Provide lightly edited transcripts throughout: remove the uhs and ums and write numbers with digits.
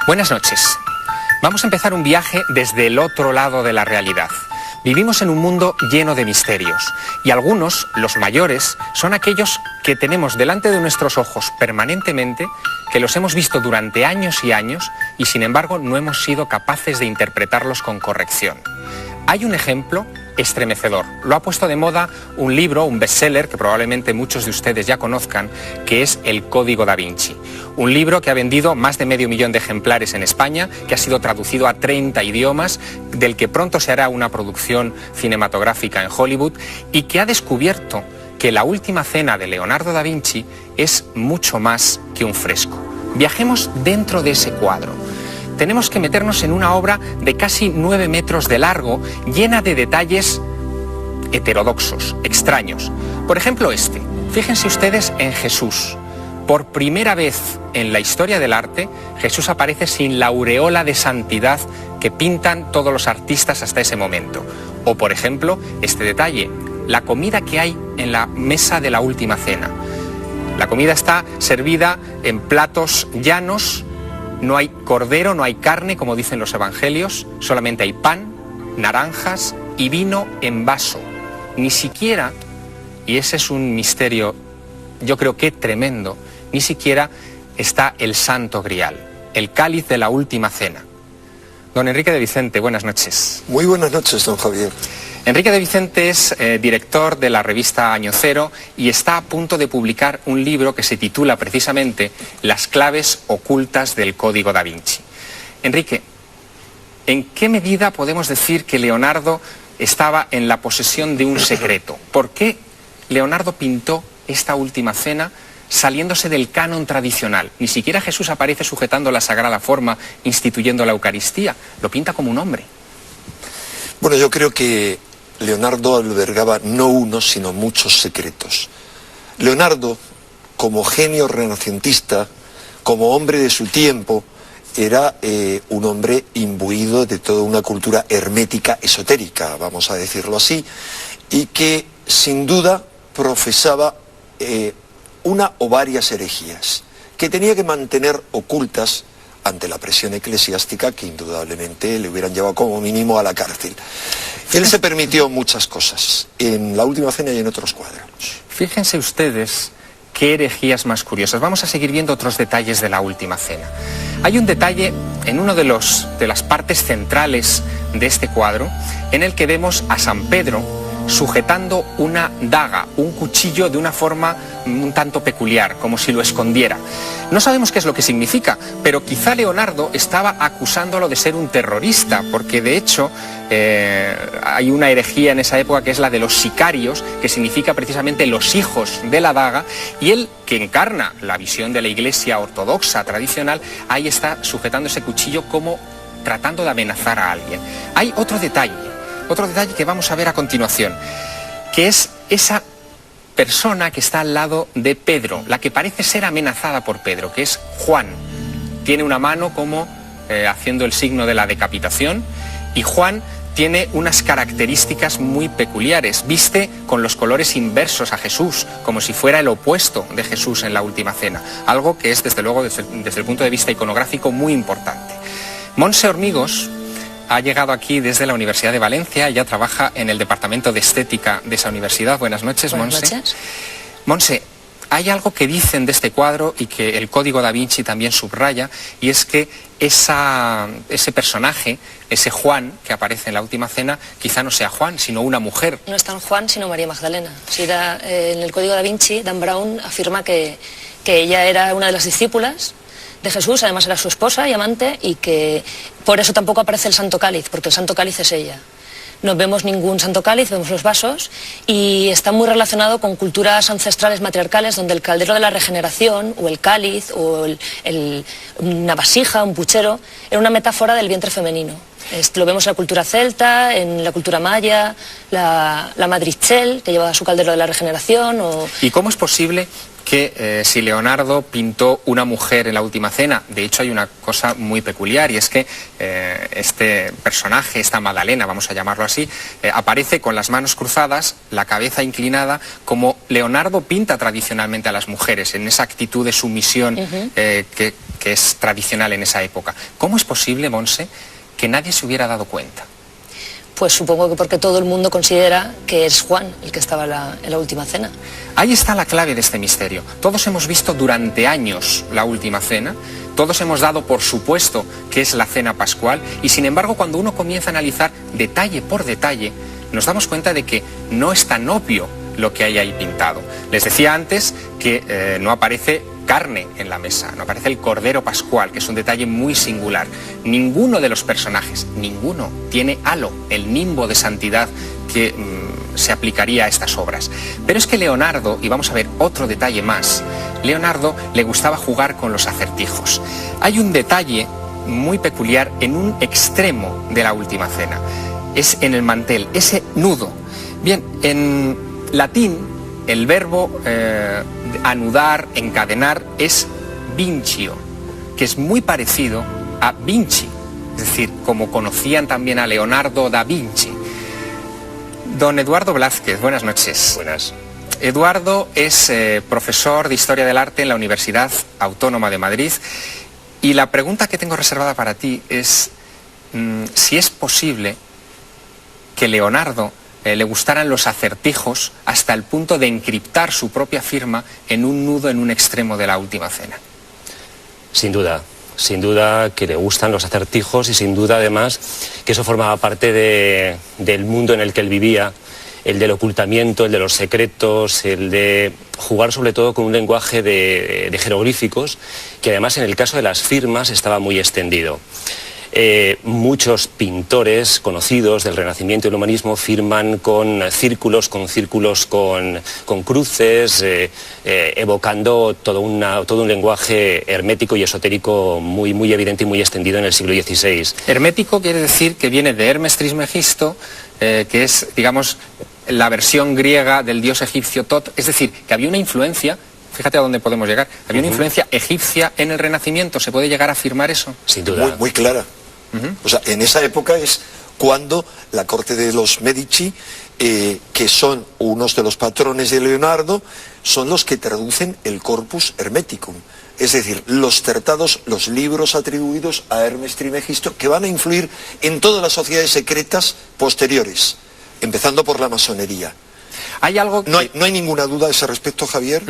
Buenas noches. Vamos a empezar un viaje desde el otro lado de la realidad. Vivimos en un mundo lleno de misterios y algunos, los mayores, son aquellos que tenemos delante de nuestros ojos permanentemente, que los hemos visto durante años y años y sin embargo no hemos sido capaces de interpretarlos con corrección. Hay un ejemplo estremecedor. Lo ha puesto de moda un libro, un bestseller que probablemente muchos de ustedes ya conozcan, que es El Código da Vinci. Un libro que ha vendido más de 500.000 de ejemplares en España, que ha sido traducido a 30 idiomas, del que pronto se hará una producción cinematográfica en Hollywood y que ha descubierto que La Última Cena de Leonardo da Vinci es mucho más que un fresco. Viajemos dentro de ese cuadro. Tenemos que meternos en una obra de casi 9 metros de largo, llena de detalles heterodoxos, extraños. Por ejemplo este. Fíjense ustedes en Jesús. Por primera vez en la historia del arte, Jesús aparece sin la aureola de santidad que pintan todos los artistas hasta ese momento. O por ejemplo, este detalle, la comida que hay en la mesa de la Última Cena. La comida está servida en platos llanos. No hay cordero, no hay carne, como dicen los evangelios, solamente hay pan, naranjas y vino en vaso. Ni siquiera, y ese es un misterio, yo creo que tremendo, ni siquiera está el Santo Grial, el cáliz de la Última Cena. Don Enrique de Vicente, buenas noches. Muy buenas noches, don Javier. Enrique de Vicente es director de la revista Año Cero y está a punto de publicar un libro que se titula precisamente Las claves ocultas del Código da Vinci. Enrique, ¿en qué medida podemos decir que Leonardo estaba en la posesión de un secreto? ¿Por qué Leonardo pintó esta Última Cena saliéndose del canon tradicional? Ni siquiera Jesús aparece sujetando la sagrada forma, instituyendo la Eucaristía. Lo pinta como un hombre. Bueno, yo creo que Leonardo albergaba no uno, sino muchos secretos. Leonardo, como genio renacentista, como hombre de su tiempo, era un hombre imbuido de toda una cultura hermética esotérica, vamos a decirlo así, y que sin duda profesaba una o varias herejías, que tenía que mantener ocultas ante la presión eclesiástica que indudablemente le hubieran llevado como mínimo a la cárcel. Él se permitió muchas cosas, en La Última Cena y en otros cuadros. Fíjense ustedes qué herejías más curiosas. Vamos a seguir viendo otros detalles de La Última Cena. Hay un detalle en uno de las partes centrales de este cuadro, en el que vemos a San Pedro sujetando una daga, un cuchillo de una forma un tanto peculiar, como si lo escondiera. No sabemos qué es lo que significa, pero quizá Leonardo estaba acusándolo de ser un terrorista, porque de hecho hay una herejía en esa época que es la de los sicarios, que significa precisamente los hijos de la daga, y él, que encarna la visión de la Iglesia ortodoxa tradicional, ahí está sujetando ese cuchillo como tratando de amenazar a alguien. Hay otro detalle que vamos a ver a continuación, que es esa persona que está al lado de Pedro, la que parece ser amenazada por Pedro, que es Juan. Tiene una mano como haciendo el signo de la decapitación, y Juan tiene unas características muy peculiares. Viste con los colores inversos a Jesús, como si fuera el opuesto de Jesús en La Última Cena, algo que es desde luego desde el punto de vista iconográfico muy importante. Montse Hormigos ha llegado aquí desde la Universidad de Valencia, ella trabaja en el Departamento de Estética de esa universidad. Buenas noches, Montse. Buenas noches. Montse, hay algo que dicen de este cuadro y que el Código da Vinci también subraya, y es que ese personaje, ese Juan que aparece en La Última Cena, quizá no sea Juan, sino una mujer. No es tan Juan, sino María Magdalena. En el Código da Vinci, Dan Brown afirma que ella era una de las discípulas de Jesús, además era su esposa y amante, y que por eso tampoco aparece el Santo Cáliz, porque el Santo Cáliz es ella. No vemos ningún Santo Cáliz, vemos los vasos, y está muy relacionado con culturas ancestrales matriarcales, donde el caldero de la regeneración, o el cáliz, o una vasija, un puchero, era una metáfora del vientre femenino. Lo vemos en la cultura celta, en la cultura maya, la madrichel, que llevaba su caldero de la regeneración. ¿Y cómo es posible que si Leonardo pintó una mujer en La Última Cena? De hecho hay una cosa muy peculiar, y es que este personaje, esta Magdalena, vamos a llamarlo así, aparece con las manos cruzadas, la cabeza inclinada, como Leonardo pinta tradicionalmente a las mujeres, en esa actitud de sumisión que que es tradicional en esa época. ¿Cómo es posible, Monse, que nadie se hubiera dado cuenta? Pues supongo que porque todo el mundo considera que es Juan el que estaba en la última cena. Ahí está la clave de este misterio. Todos hemos visto durante años la última cena, todos hemos dado por supuesto que es la cena pascual, y sin embargo cuando uno comienza a analizar detalle por detalle, nos damos cuenta de que no es tan obvio lo que hay ahí pintado. Les decía antes que no aparece carne en la mesa, no aparece el cordero pascual, que es un detalle muy singular. Ninguno de los personajes, ninguno, tiene halo, el nimbo de santidad que se aplicaría a estas obras. Pero es que Leonardo, y vamos a ver otro detalle más, Leonardo le gustaba jugar con los acertijos. Hay un detalle muy peculiar en un extremo de la última cena, es en el mantel, ese nudo. Bien, en latín el verbo anudar, encadenar, es vincio, que es muy parecido a Vinci, es decir, como conocían también a Leonardo da Vinci. Don Eduardo Blázquez, buenas noches. Buenas. Eduardo es profesor de Historia del Arte en la Universidad Autónoma de Madrid, y la pregunta que tengo reservada para ti es si es posible que Leonardo le gustaran los acertijos hasta el punto de encriptar su propia firma en un nudo en un extremo de la última cena. Sin duda que le gustan los acertijos, y sin duda además que eso formaba parte del mundo en el que él vivía, el del ocultamiento, el de los secretos, el de jugar sobre todo con un lenguaje de jeroglíficos, que además en el caso de las firmas estaba muy extendido. Muchos pintores conocidos del Renacimiento y el Humanismo firman con círculos, con cruces, evocando todo un lenguaje hermético y esotérico muy evidente y muy extendido en el siglo XVI. Hermético quiere decir que viene de Hermes Trismegisto, que es, digamos, la versión griega del dios egipcio Tot, es decir, que había una influencia. Fíjate a dónde podemos llegar. Había una influencia egipcia en el Renacimiento. ¿Se puede llegar a afirmar eso? Sin duda. Muy clara. O sea, en esa época es cuando la corte de los Medici, que son unos de los patrones de Leonardo, son los que traducen el Corpus Hermeticum. Es decir, los tratados, los libros atribuidos a Hermes Trismegisto, que van a influir en todas las sociedades secretas posteriores, empezando por la masonería. Hay algo que... No hay ninguna duda a ese respecto, Javier.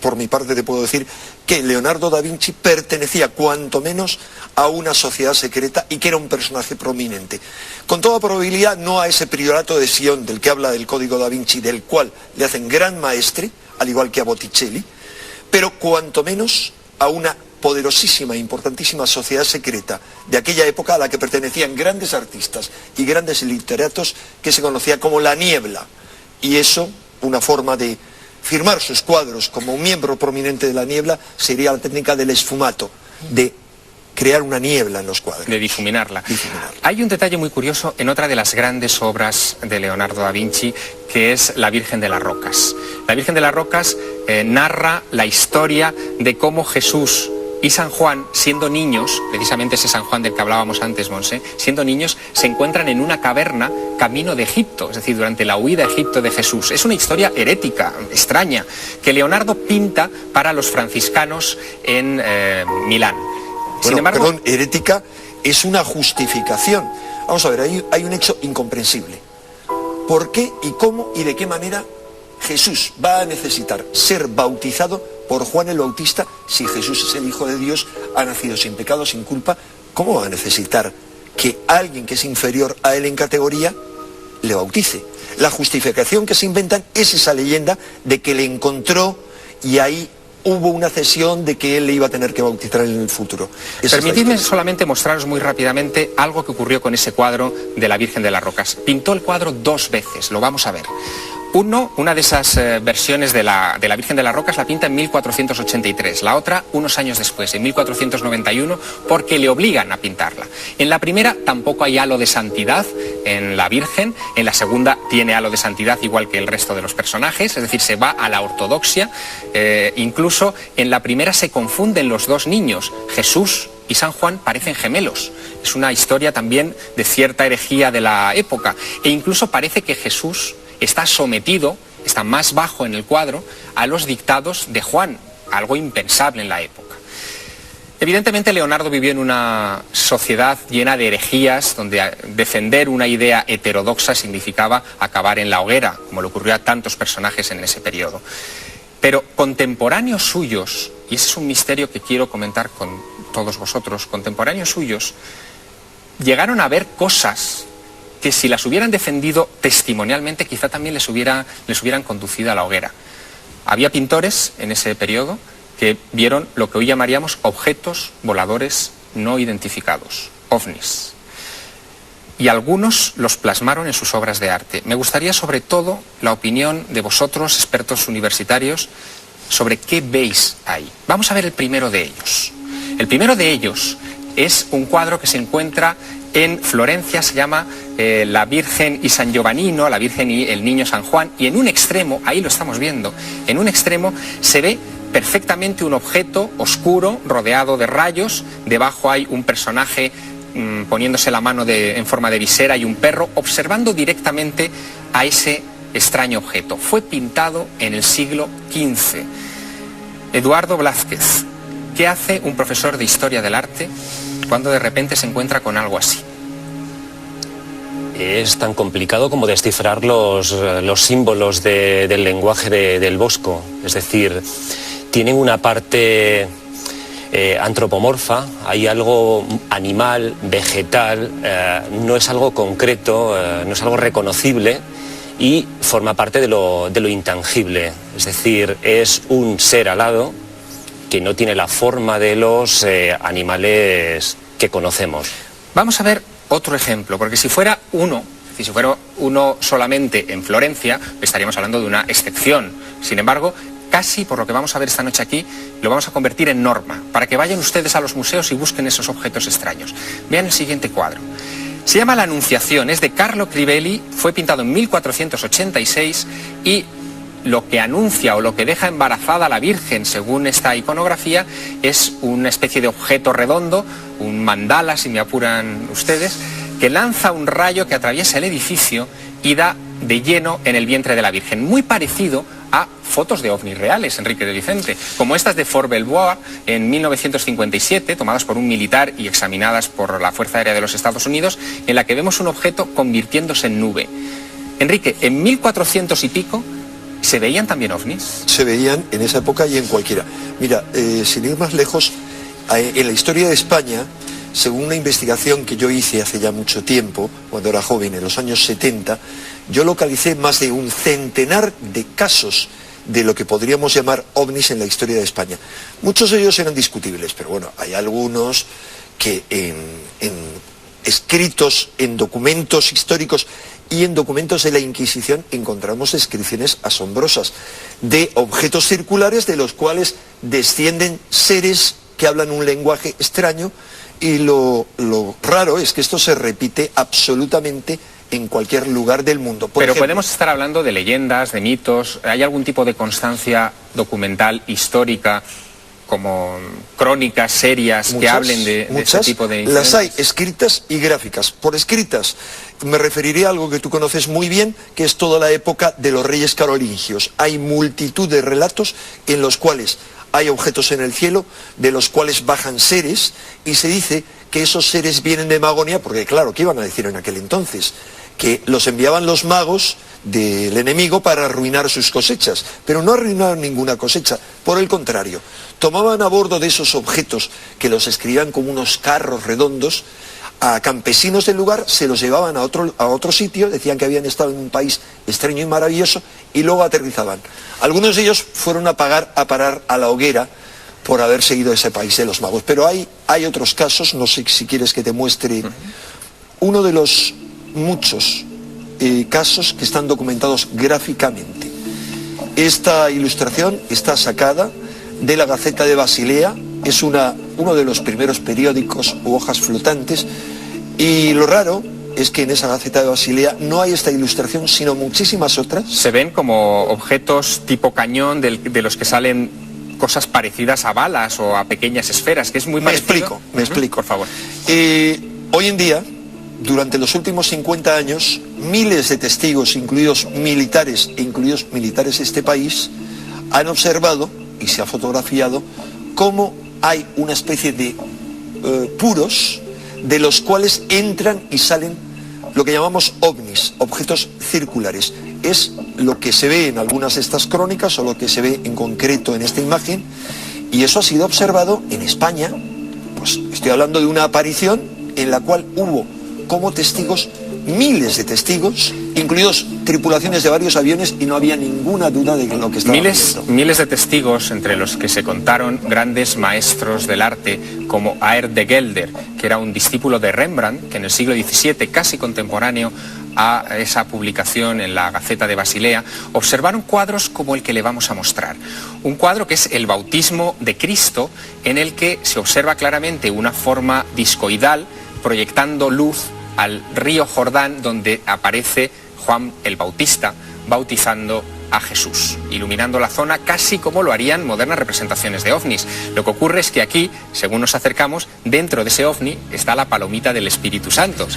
Por mi parte te puedo decir que Leonardo da Vinci pertenecía cuanto menos a una sociedad secreta y que era un personaje prominente. Con toda probabilidad no a ese priorato de Sion del que habla el Código da Vinci, del cual le hacen gran maestre, al igual que a Botticelli, pero cuanto menos a una poderosísima e importantísima sociedad secreta de aquella época a la que pertenecían grandes artistas y grandes literatos, que se conocía como la Niebla. Y eso, una forma de firmar sus cuadros como un miembro prominente de la Niebla, sería la técnica del esfumato, de crear una niebla en los cuadros. De difuminarla. Hay un detalle muy curioso en otra de las grandes obras de Leonardo da Vinci, que es La Virgen de las Rocas. La Virgen de las Rocas narra la historia de cómo Jesús y San Juan, siendo niños, precisamente ese San Juan del que hablábamos antes, Monse, siendo niños, se encuentran en una caverna camino de Egipto, es decir, durante la huida a Egipto de Jesús. Es una historia herética, extraña, que Leonardo pinta para los franciscanos en Milán. Sin embargo, perdón, herética es una justificación. Vamos a ver, hay un hecho incomprensible. ¿Por qué y cómo y de qué manera Jesús va a necesitar ser bautizado por Juan el Bautista si Jesús es el Hijo de Dios, ha nacido sin pecado, sin culpa? ¿Cómo va a necesitar que alguien que es inferior a él en categoría le bautice? La justificación que se inventan es esa leyenda de que le encontró y ahí hubo una cesión de que él le iba a tener que bautizar en el futuro. Permitidme solamente mostraros muy rápidamente algo que ocurrió con ese cuadro de la Virgen de las Rocas. Pintó el cuadro 2 veces, lo vamos a ver. Una de esas versiones de la Virgen de las Rocas la pinta en 1483, la otra unos años después, en 1491, porque le obligan a pintarla. En la primera tampoco hay halo de santidad en la Virgen, en la segunda tiene halo de santidad igual que el resto de los personajes, es decir, se va a la ortodoxia, incluso en la primera se confunden los dos niños, Jesús y San Juan parecen gemelos. Es una historia también de cierta herejía de la época, e incluso parece que Jesús está sometido, está más bajo en el cuadro, a los dictados de Juan, algo impensable en la época. Evidentemente Leonardo vivió en una sociedad llena de herejías, donde defender una idea heterodoxa significaba acabar en la hoguera, como le ocurrió a tantos personajes en ese periodo. Pero contemporáneos suyos, y ese es un misterio que quiero comentar con todos vosotros, contemporáneos suyos llegaron a ver cosas que si las hubieran defendido testimonialmente quizá también les hubieran conducido a la hoguera. Había pintores en ese periodo que vieron lo que hoy llamaríamos objetos voladores no identificados, ovnis. Y algunos los plasmaron en sus obras de arte. Me gustaría sobre todo la opinión de vosotros, expertos universitarios, sobre qué veis ahí. Vamos a ver el primero de ellos. El primero de ellos es un cuadro que se encuentra en Florencia, se llama La Virgen y San Giovannino, la Virgen y el Niño San Juan, y en un extremo, ahí lo estamos viendo, en un extremo se ve perfectamente un objeto oscuro rodeado de rayos, debajo hay un personaje poniéndose la mano en forma de visera y un perro observando directamente a ese extraño objeto. Fue pintado en el siglo XV. Eduardo Blázquez, ¿qué hace un profesor de historia del arte cuando de repente se encuentra con algo así? Es tan complicado como descifrar los símbolos del lenguaje del Bosco. Es decir, tienen una parte antropomorfa, hay algo animal, vegetal, no es algo concreto, no es algo reconocible y forma parte de lo intangible. Es decir, es un ser alado que no tiene la forma de los animales que conocemos. Vamos a ver otro ejemplo, porque si fuera uno solamente en Florencia, estaríamos hablando de una excepción. Sin embargo, casi por lo que vamos a ver esta noche aquí, lo vamos a convertir en norma, para que vayan ustedes a los museos y busquen esos objetos extraños. Vean el siguiente cuadro. Se llama La Anunciación, es de Carlo Crivelli, fue pintado en 1486 y lo que anuncia o lo que deja embarazada a la Virgen, según esta iconografía, es una especie de objeto redondo, un mandala, si me apuran ustedes, que lanza un rayo que atraviesa el edificio y da de lleno en el vientre de la Virgen. Muy parecido a fotos de ovnis reales, Enrique de Vicente, como estas de Fort Belvoir en 1957, tomadas por un militar y examinadas por la Fuerza Aérea de los Estados Unidos, en la que vemos un objeto convirtiéndose en nube. Enrique, en 1400 y pico, ¿se veían también ovnis? Se veían en esa época y en cualquiera. Mira, sin ir más lejos, en la historia de España, según una investigación que yo hice hace ya mucho tiempo, cuando era joven, en los años 70, yo localicé más de un centenar de casos de lo que podríamos llamar ovnis en la historia de España. Muchos de ellos eran discutibles, pero bueno, hay algunos que en escritos, en documentos históricos y en documentos de la Inquisición encontramos descripciones asombrosas de objetos circulares de los cuales descienden seres que hablan un lenguaje extraño, y lo raro es que esto se repite absolutamente en cualquier lugar del mundo. Pero podemos estar hablando de leyendas, de mitos. ¿Hay algún tipo de constancia documental, histórica, como crónicas serias que hablen de ese tipo de incidentes? Las hay escritas y gráficas. Por escritas me referiré a algo que tú conoces muy bien, que es toda la época de los reyes carolingios. Hay multitud de relatos en los cuales hay objetos en el cielo, de los cuales bajan seres, y se dice que esos seres vienen de Magonia, porque claro, ¿qué iban a decir en aquel entonces? Que los enviaban los magos del enemigo para arruinar sus cosechas, pero no arruinaron ninguna cosecha, por el contrario, tomaban a bordo de esos objetos, que los escribían como unos carros redondos, a campesinos del lugar, se los llevaban a otro sitio, decían que habían estado en un país extraño y maravilloso, y luego aterrizaban. Algunos de ellos fueron a parar a la hoguera por haber seguido ese país de los magos. Pero hay otros casos, no sé si quieres que te muestre uno de los muchos casos que están documentados gráficamente. Esta ilustración está sacada de la Gaceta de Basilea, es uno de los primeros periódicos u hojas flotantes, y lo raro es que en esa Gaceta de Basilea no hay esta ilustración, sino muchísimas otras. Se ven como objetos tipo cañón de los que salen cosas parecidas a balas o a pequeñas esferas, que es muy parecido. Me explico. Por favor. Hoy en día, durante los últimos 50 años, miles de testigos, incluidos militares de este país, han observado, y se ha fotografiado, cómo hay una especie de puros de los cuales entran y salen lo que llamamos ovnis, objetos circulares. Es lo que se ve en algunas de estas crónicas o lo que se ve en concreto en esta imagen, y eso ha sido observado en España. Pues estoy hablando de una aparición en la cual hubo como testigos miles de testigos, incluidos tripulaciones de varios aviones, y no había ninguna duda de lo que estaba viendo. Miles de testigos, entre los que se contaron grandes maestros del arte como Aert de Gelder, que era un discípulo de Rembrandt, que en el siglo XVII, casi contemporáneo a esa publicación en la Gaceta de Basilea, observaron cuadros como el que le vamos a mostrar. Un cuadro que es el Bautismo de Cristo, en el que se observa claramente una forma discoidal proyectando luz al río Jordán, donde aparece Juan el Bautista bautizando a Jesús, iluminando la zona casi como lo harían modernas representaciones de ovnis. Lo que ocurre es que aquí, según nos acercamos, dentro de ese ovni está la palomita del Espíritu Santo,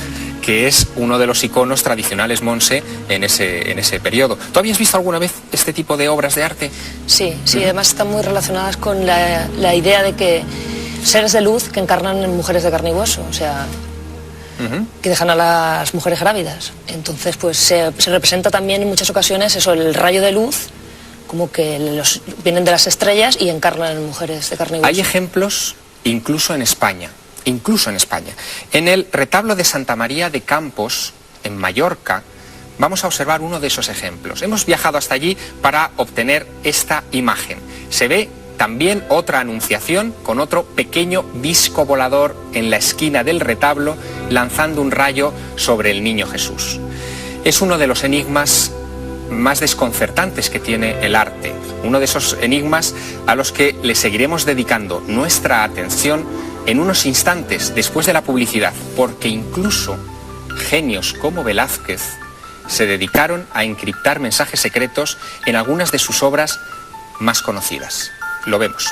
que es uno de los iconos tradicionales, Monse, en ese periodo. ¿Tú habías visto alguna vez este tipo de obras de arte? Sí, además están muy relacionadas con la idea de que seres de luz que encarnan en mujeres de carne y hueso, o sea, que dejan a las mujeres grávidas. Entonces, pues se representa también en muchas ocasiones eso, el rayo de luz, como que vienen de las estrellas y encarnan en mujeres de carne y hueso. Hay ejemplos incluso en España. En el retablo de Santa María de Campos, en Mallorca, vamos a observar uno de esos ejemplos. Hemos viajado hasta allí para obtener esta imagen. Se ve también otra anunciación con otro pequeño disco volador en la esquina del retablo lanzando un rayo sobre el niño Jesús. Es uno de los enigmas más desconcertantes que tiene el arte, uno de esos enigmas a los que le seguiremos dedicando nuestra atención en unos instantes después de la publicidad, porque incluso genios como Velázquez se dedicaron a encriptar mensajes secretos en algunas de sus obras más conocidas. Lo vemos.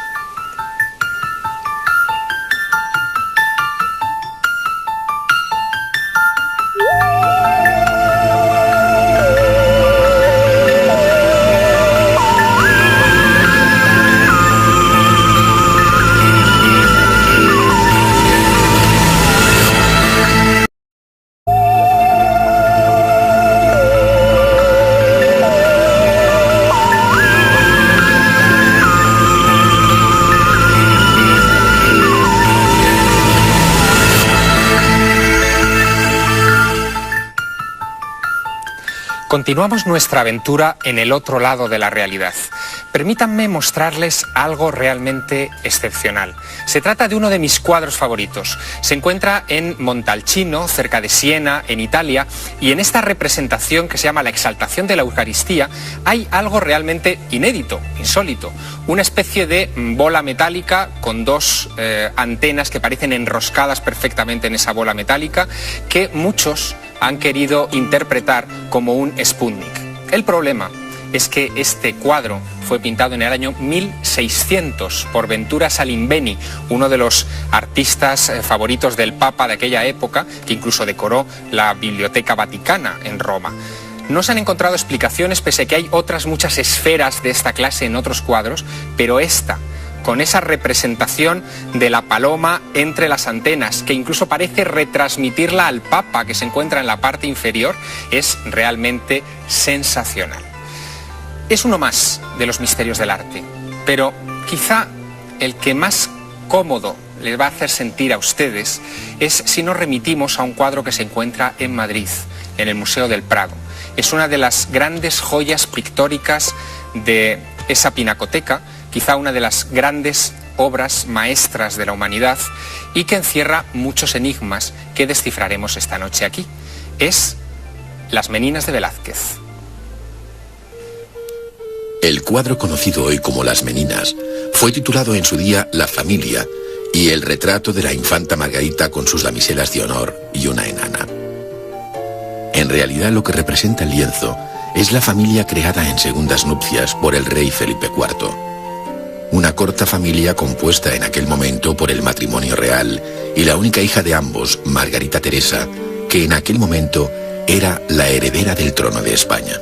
Continuamos nuestra aventura en el otro lado de la realidad. Permítanme mostrarles algo realmente excepcional. Se trata de uno de mis cuadros favoritos. Se encuentra en Montalcino, cerca de Siena, en Italia, y en esta representación que se llama La Exaltación de la Eucaristía hay algo realmente inédito, insólito. Una especie de bola metálica con dos antenas que parecen enroscadas perfectamente en esa bola metálica, que muchos han querido interpretar como un Sputnik. El problema es que este cuadro fue pintado en el año 1600 por Ventura Salimbeni, uno de los artistas favoritos del Papa de aquella época, que incluso decoró la Biblioteca Vaticana en Roma. No se han encontrado explicaciones, pese a que hay otras muchas esferas de esta clase en otros cuadros, pero esta, con esa representación de la paloma entre las antenas, que incluso parece retransmitirla al Papa, que se encuentra en la parte inferior, es realmente sensacional. Es uno más de los misterios del arte, pero quizá el que más cómodo les va a hacer sentir a ustedes es si nos remitimos a un cuadro que se encuentra en Madrid, en el Museo del Prado. Es una de las grandes joyas pictóricas de esa pinacoteca, quizá una de las grandes obras maestras de la humanidad, y que encierra muchos enigmas que descifraremos esta noche aquí. Es Las Meninas de Velázquez. El cuadro conocido hoy como Las Meninas fue titulado en su día La Familia y el retrato de la infanta Margarita con sus damiselas de honor y una enana. En realidad lo que representa el lienzo es la familia creada en segundas nupcias por el rey Felipe IV. Una corta familia compuesta en aquel momento por el matrimonio real y la única hija de ambos, Margarita Teresa, que en aquel momento era la heredera del trono de España.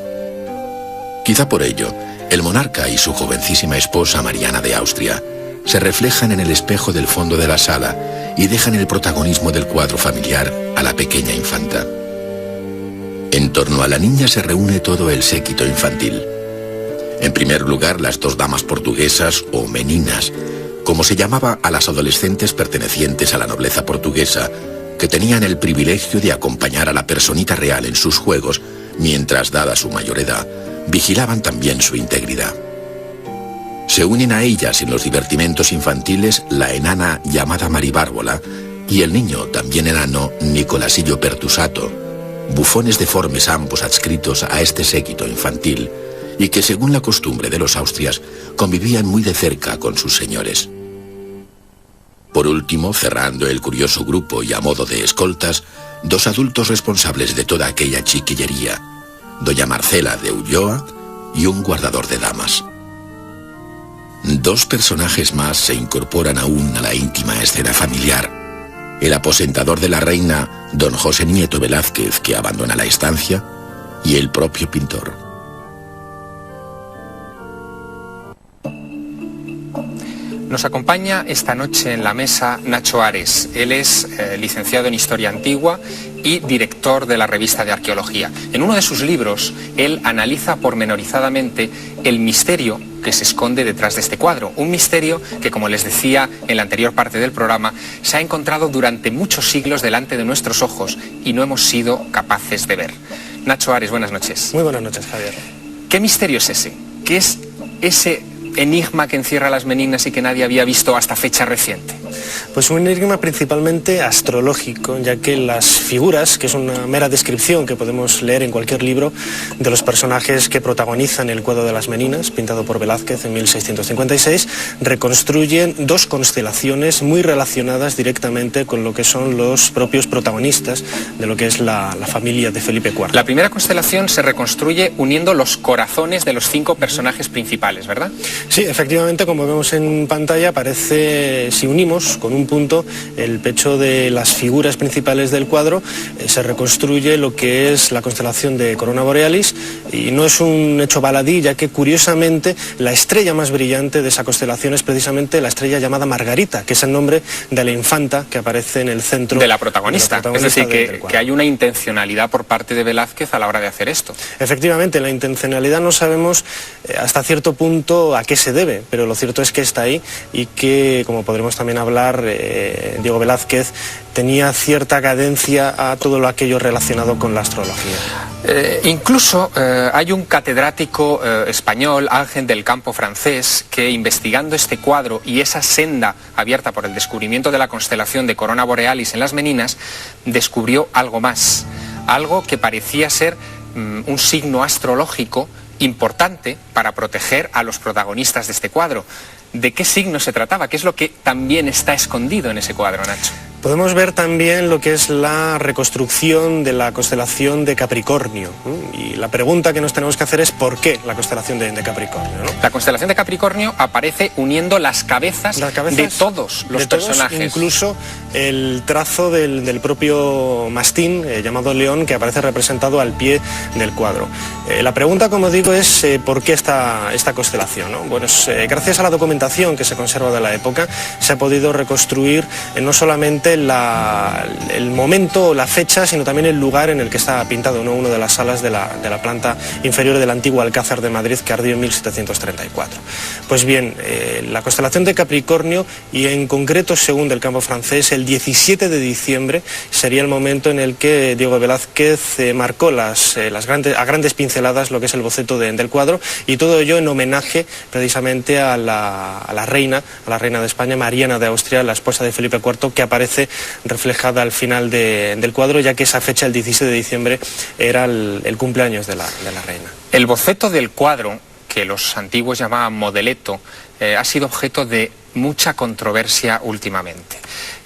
Quizá por ello, el monarca y su jovencísima esposa Mariana de Austria se reflejan en el espejo del fondo de la sala y dejan el protagonismo del cuadro familiar a la pequeña infanta. En torno a la niña se reúne todo el séquito infantil. En primer lugar, las dos damas portuguesas, o meninas, como se llamaba a las adolescentes pertenecientes a la nobleza portuguesa, que tenían el privilegio de acompañar a la personita real en sus juegos, mientras, dada su mayor edad, vigilaban también su integridad. Se unen a ellas en los divertimentos infantiles la enana llamada Maribárbola y el niño, también enano, Nicolasillo Pertusato, bufones deformes ambos adscritos a este séquito infantil, y que, según la costumbre de los Austrias, convivían muy de cerca con sus señores. Por último, cerrando el curioso grupo y a modo de escoltas, dos adultos responsables de toda aquella chiquillería, doña Marcela de Ulloa y un guardador de damas. Dos personajes más se incorporan aún a la íntima escena familiar: el aposentador de la reina, don José Nieto Velázquez, que abandona la estancia, y el propio pintor. Nos acompaña esta noche en la mesa Nacho Ares. Él es licenciado en Historia Antigua y director de la revista de Arqueología. En uno de sus libros, él analiza pormenorizadamente el misterio que se esconde detrás de este cuadro. Un misterio que, como les decía en la anterior parte del programa, se ha encontrado durante muchos siglos delante de nuestros ojos y no hemos sido capaces de ver. Nacho Ares, buenas noches. Muy buenas noches, Javier. ¿Qué misterio es ese? ¿Qué es ese enigma que encierra las meninas y que nadie había visto hasta fecha reciente? Pues un enigma principalmente astrológico, ya que las figuras, que es una mera descripción que podemos leer en cualquier libro de los personajes que protagonizan el cuadro de las meninas, pintado por Velázquez en 1656, reconstruyen dos constelaciones muy relacionadas directamente con lo que son los propios protagonistas de lo que es la familia de Felipe IV. La primera constelación se reconstruye uniendo los corazones de los 5 personajes principales, ¿verdad? Sí, efectivamente, como vemos en pantalla, aparece, si unimos con un punto el pecho de las figuras principales del cuadro, se reconstruye lo que es la constelación de Corona Borealis, y no es un hecho baladí, ya que curiosamente la estrella más brillante de esa constelación es precisamente la estrella llamada Margarita, que es el nombre de la infanta que aparece en el centro de la protagonista. Es decir, que hay una intencionalidad por parte de Velázquez a la hora de hacer esto. Efectivamente, la intencionalidad no sabemos hasta cierto punto a qué se debe, pero lo cierto es que está ahí y que, como podremos también hablar, Diego Velázquez tenía cierta cadencia a todo lo aquello relacionado con la astrología. Incluso hay un catedrático español, Ángel del Campo francés, que investigando este cuadro y esa senda abierta por el descubrimiento de la constelación de Corona Borealis en las Meninas, descubrió algo más, algo que parecía ser un signo astrológico importante para proteger a los protagonistas de este cuadro. ¿De qué signo se trataba? ¿Qué es lo que también está escondido en ese cuadro, Nacho? Podemos ver también lo que es la reconstrucción de la constelación de Capricornio. Y la pregunta que nos tenemos que hacer es ¿por qué la constelación de Capricornio, ¿no? La constelación de Capricornio aparece uniendo las cabezas de todos los personajes. Incluso el trazo del propio mastín, llamado León, que aparece representado al pie del cuadro. La pregunta, como digo, es ¿por qué esta constelación, ¿no? Bueno, gracias a la documentación que se conserva de la época, se ha podido reconstruir no solamente el momento o la fecha, sino también el lugar en el que está pintado, ¿no? Una de las salas de la planta inferior del antiguo Alcázar de Madrid, que ardió en 1734. Pues bien, la constelación de Capricornio, y en concreto, según del campo francés, el 17 de diciembre sería el momento en el que Diego Velázquez marcó a grandes pinceladas lo que es el boceto del cuadro, y todo ello en homenaje precisamente a la reina de España, Mariana de Austria, la esposa de Felipe IV, que aparece reflejada al final del cuadro, ya que esa fecha, el 17 de diciembre, era el cumpleaños de la reina. El boceto del cuadro, que los antiguos llamaban modeleto, ha sido objeto de mucha controversia últimamente.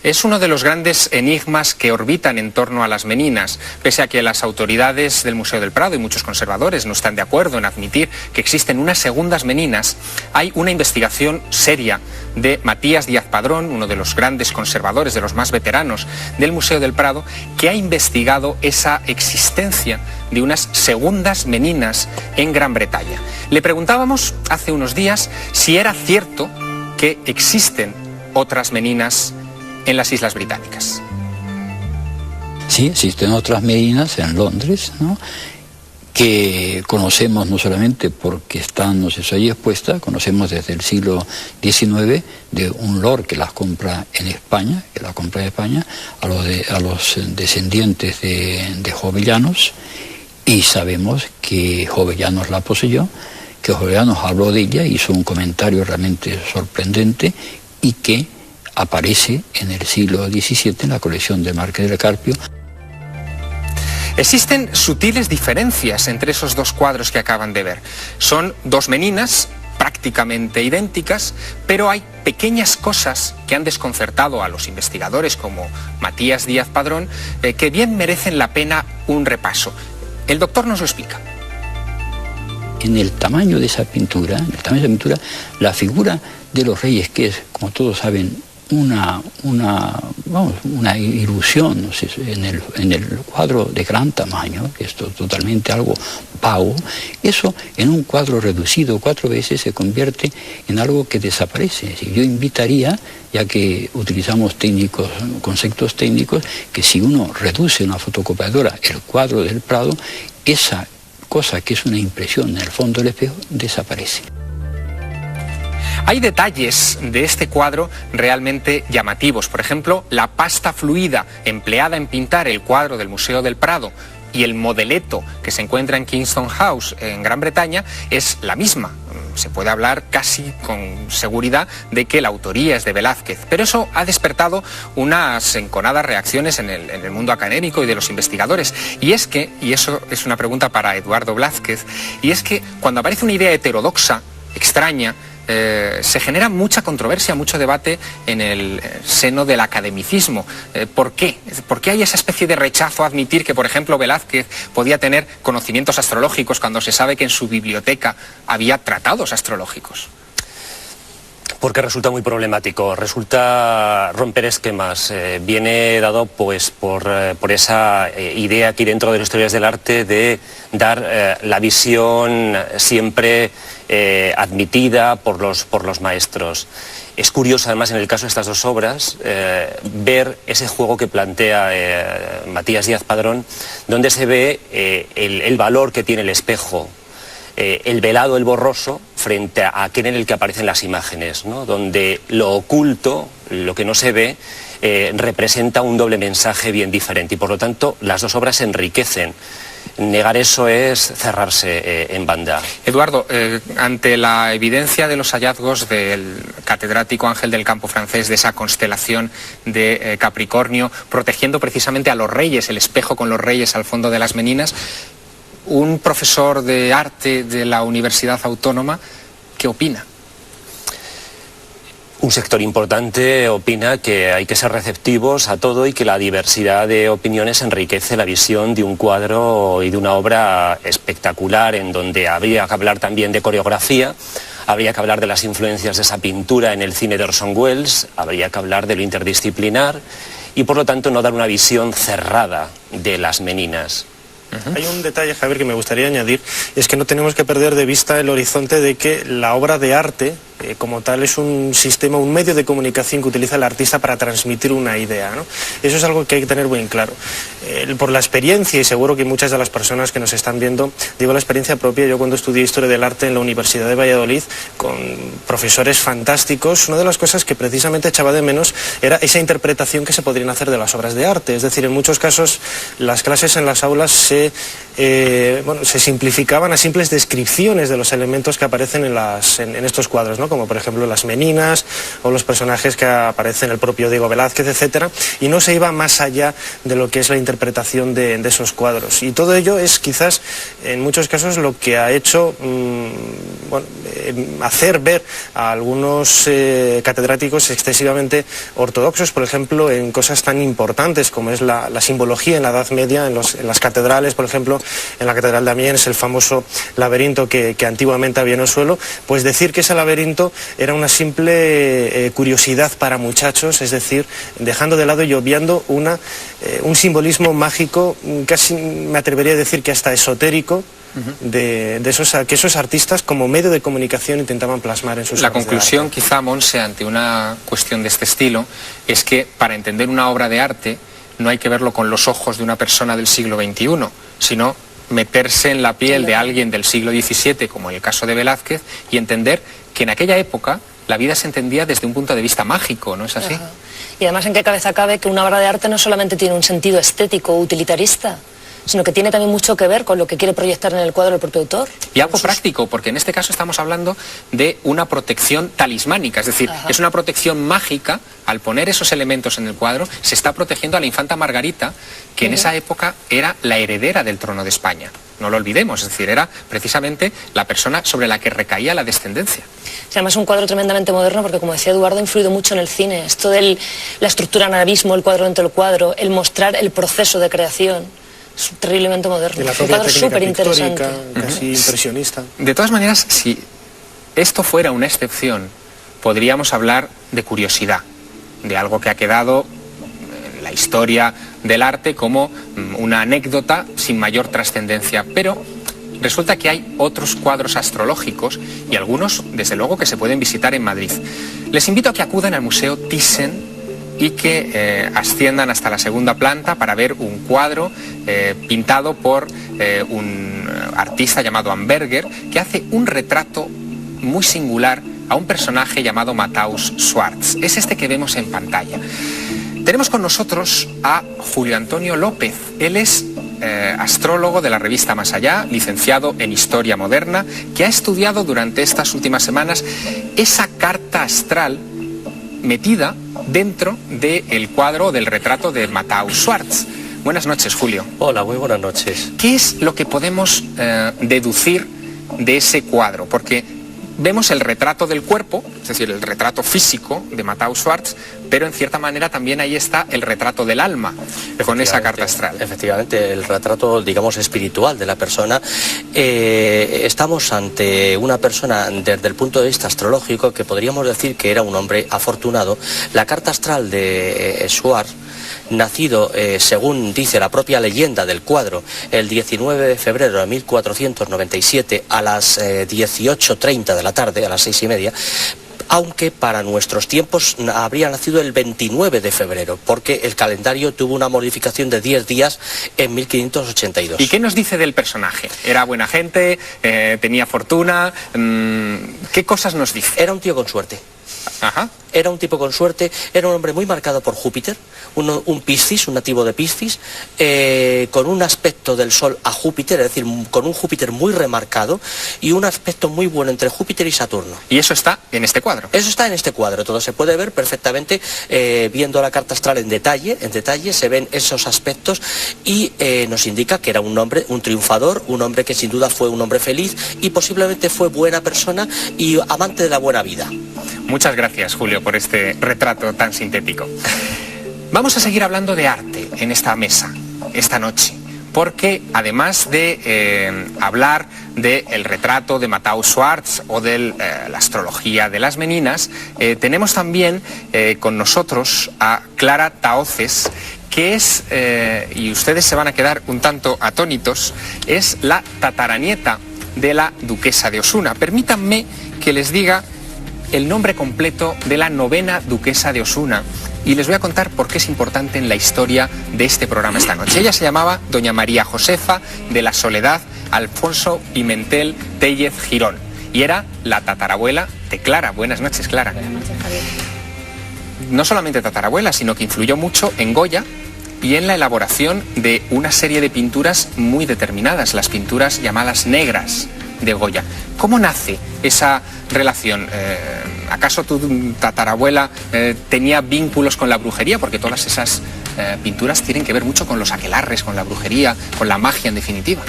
Es uno de los grandes enigmas que orbitan en torno a las Meninas, pese a que las autoridades del Museo del Prado y muchos conservadores no están de acuerdo en admitir que existen unas segundas Meninas. Hay una investigación seria de Matías Díaz Padrón, uno de los grandes conservadores, de los más veteranos del Museo del Prado, que ha investigado esa existencia de unas segundas Meninas en Gran Bretaña. Le preguntábamos hace unos días si era cierto que existen otras meninas en las Islas Británicas. Sí, existen otras meninas en Londres, ¿no?, que conocemos no solamente porque están, no sé, ahí expuestas, conocemos desde el siglo XIX de un lord que las compra en España, a los descendientes de Jovellanos, y sabemos que Jovellanos la poseyó, que Jovellanos habló de ella, hizo un comentario realmente sorprendente y que aparece en el siglo XVII en la colección del Marqués del Carpio. Existen sutiles diferencias entre esos dos cuadros que acaban de ver. Son dos meninas prácticamente idénticas, pero hay pequeñas cosas que han desconcertado a los investigadores como Matías Díaz Padrón, que bien merecen la pena un repaso. El doctor nos lo explica. En el tamaño de esa pintura, la figura de los reyes, que es, como todos saben, una ilusión, no sé, en el cuadro de gran tamaño, que es totalmente algo vago, eso en un cuadro reducido 4 veces se convierte en algo que desaparece. Yo invitaría, ya que utilizamos conceptos técnicos, que si uno reduce una fotocopiadora el cuadro del Prado, esa cosa que es una impresión en el fondo del espejo desaparece. Hay detalles de este cuadro realmente llamativos. Por ejemplo, la pasta fluida empleada en pintar el cuadro del Museo del Prado y el modeleto que se encuentra en Kingston House, en Gran Bretaña, es la misma. Se puede hablar casi con seguridad de que la autoría es de Velázquez, pero eso ha despertado unas enconadas reacciones en el mundo académico y de los investigadores. Y es que, y eso es una pregunta para Eduardo Blázquez, y es que cuando aparece una idea heterodoxa, extraña, se genera mucha controversia, mucho debate en el seno del academicismo. ¿Por qué? ¿Por qué hay esa especie de rechazo a admitir que, por ejemplo, Velázquez podía tener conocimientos astrológicos cuando se sabe que en su biblioteca había tratados astrológicos? Porque resulta muy problemático, resulta romper esquemas. Viene dado pues por esa idea aquí dentro de las historias del arte de dar la visión siempre admitida por los maestros. Es curioso, además, en el caso de estas dos obras, ver ese juego que plantea Matías Díaz Padrón, donde se ve el valor que tiene el espejo, el velado, el borroso, frente a aquel en el que aparecen las imágenes, ¿no?, donde lo oculto, lo que no se ve, representa un doble mensaje bien diferente, y por lo tanto las dos obras se enriquecen. Negar eso es cerrarse en banda. Eduardo, ante la evidencia de los hallazgos del catedrático Ángel del Campo francés, de esa constelación de Capricornio, protegiendo precisamente a los reyes, el espejo con los reyes al fondo de las meninas, un profesor de arte de la Universidad Autónoma, ¿qué opina? Un sector importante opina que hay que ser receptivos a todo y que la diversidad de opiniones enriquece la visión de un cuadro y de una obra espectacular, en donde habría que hablar también de coreografía, habría que hablar de las influencias de esa pintura en el cine de Orson Welles, habría que hablar de lo interdisciplinar y por lo tanto no dar una visión cerrada de las meninas. Hay un detalle, Javier, que me gustaría añadir, y es que no tenemos que perder de vista el horizonte de que la obra de arte, como tal, es un sistema, un medio de comunicación que utiliza el artista para transmitir una idea, ¿no? Eso es algo que hay que tener muy en claro. Por la experiencia, y seguro que muchas de las personas que nos están viendo, digo la experiencia propia, yo cuando estudié Historia del Arte en la Universidad de Valladolid, con profesores fantásticos, una de las cosas que precisamente echaba de menos era esa interpretación que se podrían hacer de las obras de arte. Es decir, en muchos casos las clases en las aulas se simplificaban a simples descripciones de los elementos que aparecen en estos cuadros, ¿no?, como por ejemplo las meninas o los personajes que aparecen, el propio Diego Velázquez, etcétera, y no se iba más allá de lo que es la interpretación de esos cuadros. Y todo ello es quizás en muchos casos lo que ha hecho hacer ver a algunos catedráticos excesivamente ortodoxos, por ejemplo, en cosas tan importantes como es la simbología en la Edad Media, en las catedrales, por ejemplo, en la Catedral de Amiens, el famoso laberinto que antiguamente había en el suelo, pues decir que ese laberinto era una simple curiosidad para muchachos, es decir, dejando de lado y obviando un simbolismo mágico, casi me atrevería a decir que hasta esotérico, de que esos artistas como medio de comunicación intentaban plasmar en sus obras. La conclusión, quizá, Monse, ante una cuestión de este estilo, es que para entender una obra de arte no hay que verlo con los ojos de una persona del siglo XXI, sino meterse en la piel de alguien del siglo XVII, como en el caso de Velázquez, y entender que en aquella época la vida se entendía desde un punto de vista mágico, ¿no es así? Ajá. Y además, ¿en qué cabeza cabe que una obra de arte no solamente tiene un sentido estético o utilitarista, sino que tiene también mucho que ver con lo que quiere proyectar en el cuadro el propio autor? Y algo práctico, porque en este caso estamos hablando de una protección talismánica, es decir, es una protección mágica. Al poner esos elementos en el cuadro, se está protegiendo a la infanta Margarita, que en esa época era la heredera del trono de España. No lo olvidemos, es decir, era precisamente la persona sobre la que recaía la descendencia. Sí, además es un cuadro tremendamente moderno porque, como decía Eduardo, ha influido mucho en el cine. Esto de la estructura en arabismo, el cuadro dentro del cuadro, el mostrar el proceso de creación, es terriblemente moderno. La Es un cuadro súper interesante. Casi impresionista. De todas maneras, si esto fuera una excepción, podríamos hablar de curiosidad, de algo que ha quedado en la historia del arte como una anécdota sin mayor trascendencia, pero resulta que hay otros cuadros astrológicos y algunos, desde luego, que se pueden visitar en Madrid. Les invito a que acudan al Museo Thyssen y que asciendan hasta la segunda planta para ver un cuadro pintado por un artista llamado Amberger, que hace un retrato muy singular a un personaje llamado Matthäus Schwartz. Es este que vemos en pantalla. Tenemos con nosotros a Julio Antonio López. Él es astrólogo de la revista Más Allá, licenciado en Historia Moderna, que ha estudiado durante estas últimas semanas esa carta astral metida dentro del cuadro del retrato de Matthäus Schwartz. Buenas noches, Julio. Hola, muy buenas noches. ¿Qué es lo que podemos deducir de ese cuadro? Porque vemos el retrato del cuerpo, es decir, el retrato físico de Matthäus Schwartz, pero en cierta manera también ahí está el retrato del alma, con esa carta astral. Efectivamente, el retrato, digamos, espiritual de la persona. Estamos ante una persona desde el punto de vista astrológico que podríamos decir que era un hombre afortunado. La carta astral de Schwartz, nacido, según dice la propia leyenda del cuadro, el 19 de febrero de 1497 a las 18:30 de la tarde, a las 6:30, aunque para nuestros tiempos habría nacido el 29 de febrero, porque el calendario tuvo una modificación de 10 días en 1582. ¿Y qué nos dice del personaje? ¿Era buena gente? ¿Tenía fortuna? ¿Qué cosas nos dice? Era un tío con suerte. Ajá. Era un tipo con suerte, era un hombre muy marcado por Júpiter, un Piscis, un nativo de Piscis, con un aspecto del Sol a Júpiter, es decir, con un Júpiter muy remarcado y un aspecto muy bueno entre Júpiter y Saturno. ¿Y eso está en este cuadro? Eso está en este cuadro, todo se puede ver perfectamente viendo la carta astral en detalle se ven esos aspectos y nos indica que era un hombre, un triunfador, un hombre que sin duda fue un hombre feliz y posiblemente fue buena persona y amante de la buena vida. Muchas gracias, Julio, por este retrato tan sintético. Vamos a seguir hablando de arte en esta mesa, esta noche, porque además de hablar del retrato de Matthäus Schwartz o de la astrología de las meninas, tenemos también con nosotros a Clara Tahoces, que es, y ustedes se van a quedar un tanto atónitos, es la tataranieta de la duquesa de Osuna. Permítanme que les diga el nombre completo de la 9ª duquesa de Osuna y les voy a contar por qué es importante en la historia de este programa esta noche. Ella se llamaba doña María Josefa de la Soledad Alfonso Pimentel Tellez Girón y era la tatarabuela de Clara. Buenas noches, Clara. Buenas noches, Javier. No solamente tatarabuela, sino que influyó mucho en Goya y en la elaboración de una serie de pinturas muy determinadas, las pinturas llamadas negras de Goya. ¿Cómo nace esa relación? ¿Acaso tu tatarabuela tenía vínculos con la brujería? Porque todas esas pinturas tienen que ver mucho con los aquelarres, con la brujería, con la magia en definitiva.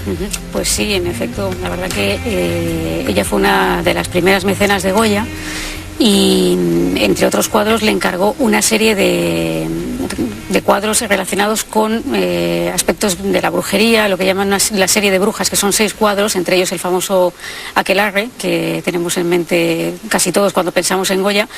Pues sí, en efecto, la verdad que ella fue una de las primeras mecenas de Goya y entre otros cuadros le encargó una serie de de cuadros relacionados con aspectos de la brujería, lo que llaman la serie de brujas, que son 6 cuadros, entre ellos el famoso Aquelarre, que tenemos en mente casi todos cuando pensamos en Goya,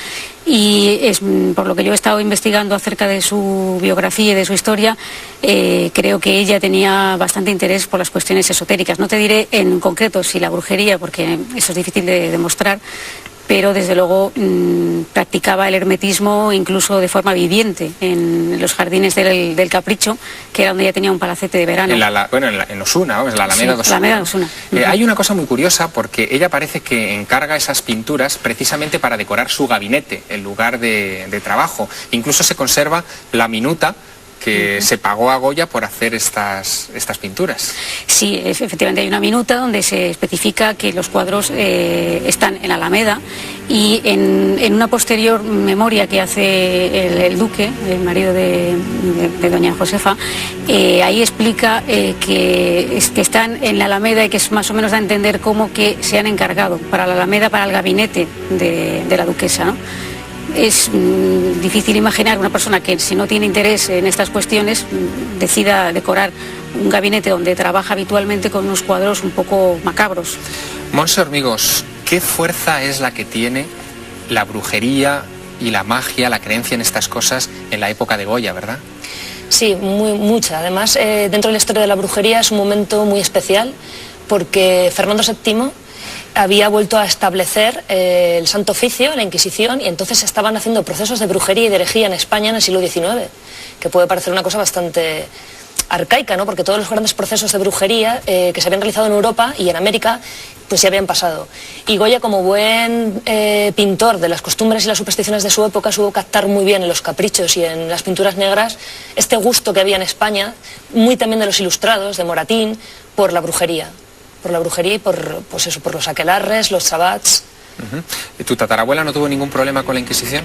y es, por lo que yo he estado investigando acerca de su biografía y de su historia, creo que ella tenía bastante interés por las cuestiones esotéricas. No te diré en concreto si la brujería, porque eso es difícil de demostrar, pero desde luego practicaba el hermetismo incluso de forma viviente en los jardines del Capricho, que era donde ella tenía un palacete de verano. En Osuna, ¿no? Es la Alameda de Osuna. La Alameda de Osuna. Hay una cosa muy curiosa, porque ella parece que encarga esas pinturas precisamente para decorar su gabinete, el lugar de trabajo. Incluso se conserva la minuta que se pagó a Goya por hacer estas pinturas. Sí, efectivamente hay una minuta donde se especifica que los cuadros están en Alameda, y en una posterior memoria que hace el duque, el marido de doña Josefa, ahí explica que están en la Alameda, y que es más o menos da a entender cómo que se han encargado para la Alameda, para el gabinete de la duquesa, ¿no? Es difícil imaginar una persona que, si no tiene interés en estas cuestiones, decida decorar un gabinete donde trabaja habitualmente con unos cuadros un poco macabros. Montse Hormigos, ¿qué fuerza es la que tiene la brujería y la magia, la creencia en estas cosas en la época de Goya, verdad? Sí, mucha. Además, dentro de la historia de la brujería es un momento muy especial, porque Fernando VII había vuelto a establecer el Santo Oficio, la Inquisición, y entonces se estaban haciendo procesos de brujería y de herejía en España en el siglo XIX, que puede parecer una cosa bastante arcaica, ¿no? Porque todos los grandes procesos de brujería que se habían realizado en Europa y en América, pues ya habían pasado. Y Goya, como buen pintor de las costumbres y las supersticiones de su época, supo captar muy bien en los caprichos y en las pinturas negras este gusto que había en España, muy también de los ilustrados, de Moratín, por la brujería. Y por los aquelarres, los sabats. ¿Tu tatarabuela no tuvo ningún problema con la Inquisición?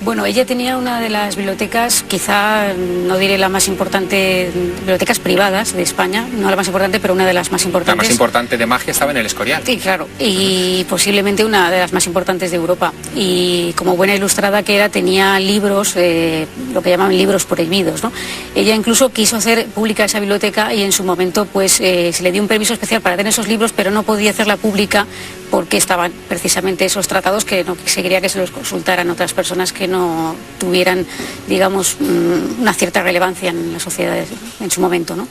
Bueno, ella tenía una de las bibliotecas, quizá no diré la más importante, bibliotecas privadas de España, no la más importante, pero una de las más importantes. La más importante de magia estaba en el Escorial. Sí, claro, y posiblemente una de las más importantes de Europa. Y como buena ilustrada que era, tenía libros, lo que llamaban libros prohibidos, ¿no? Ella incluso quiso hacer pública esa biblioteca, y en su momento pues se le dio un permiso especial para tener esos libros, pero no podía hacerla pública porque estaban precisamente esos tratados que no se quería que se los consultaran otras personas que no tuvieran, digamos, una cierta relevancia en la sociedad en su momento, ¿no?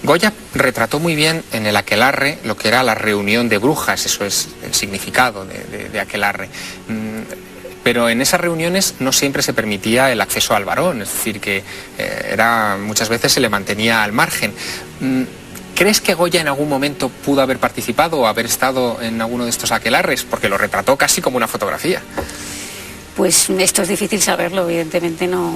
Goya retrató muy bien en el aquelarre lo que era la reunión de brujas, eso es el significado de aquelarre. Pero en esas reuniones no siempre se permitía el acceso al varón, es decir, que muchas veces se le mantenía al margen. ¿Crees que Goya en algún momento pudo haber participado o haber estado en alguno de estos aquelarres? Porque lo retrató casi como una fotografía. Pues esto es difícil saberlo, evidentemente no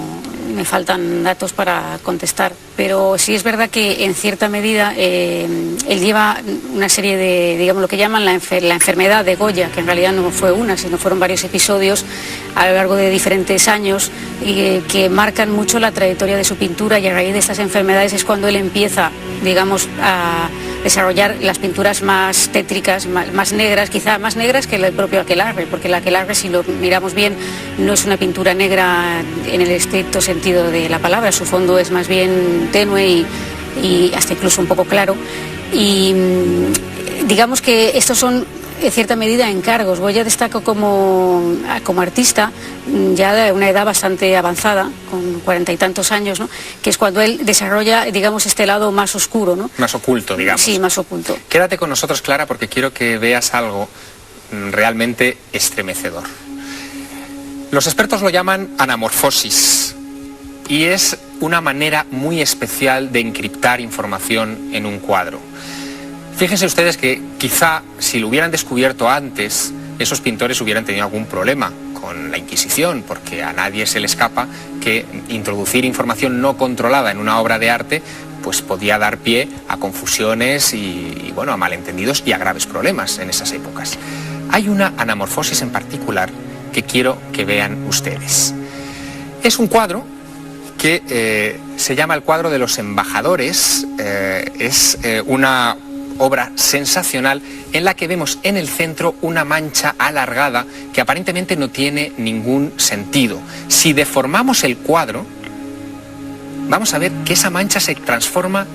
me faltan datos para contestar, pero sí es verdad que en cierta medida él lleva una serie de, digamos, lo que llaman la enfermedad de Goya, que en realidad no fue una, sino fueron varios episodios a lo largo de diferentes años que marcan mucho la trayectoria de su pintura, y a raíz de estas enfermedades es cuando él empieza, digamos, a desarrollar las pinturas más tétricas, más negras, quizá más negras que el propio aquelarre, porque el aquelarre, si lo miramos bien, no es una pintura negra en el estricto sentido de la palabra, su fondo es más bien tenue y hasta incluso un poco claro, y digamos que estos son en cierta medida encargos. Goya destaca como artista ya de una edad bastante avanzada, con 40 y tantos años, ¿no? Que es cuando él desarrolla, digamos, este lado más oscuro, ¿no? Más oculto, digamos. Sí, más oculto. Quédate con nosotros, Clara, porque quiero que veas algo realmente estremecedor. Los expertos lo llaman anamorfosis, y es una manera muy especial de encriptar información en un cuadro. Fíjense ustedes que quizá si lo hubieran descubierto antes, esos pintores hubieran tenido algún problema con la Inquisición, porque a nadie se le escapa que introducir información no controlada en una obra de arte pues podía dar pie a confusiones y bueno, a malentendidos y a graves problemas en esas épocas. Hay una anamorfosis en particular que quiero que vean ustedes. Es un cuadro que se llama el cuadro de los embajadores, es una obra sensacional en la que vemos en el centro una mancha alargada que aparentemente no tiene ningún sentido. Si deformamos el cuadro, vamos a ver que esa mancha se transforma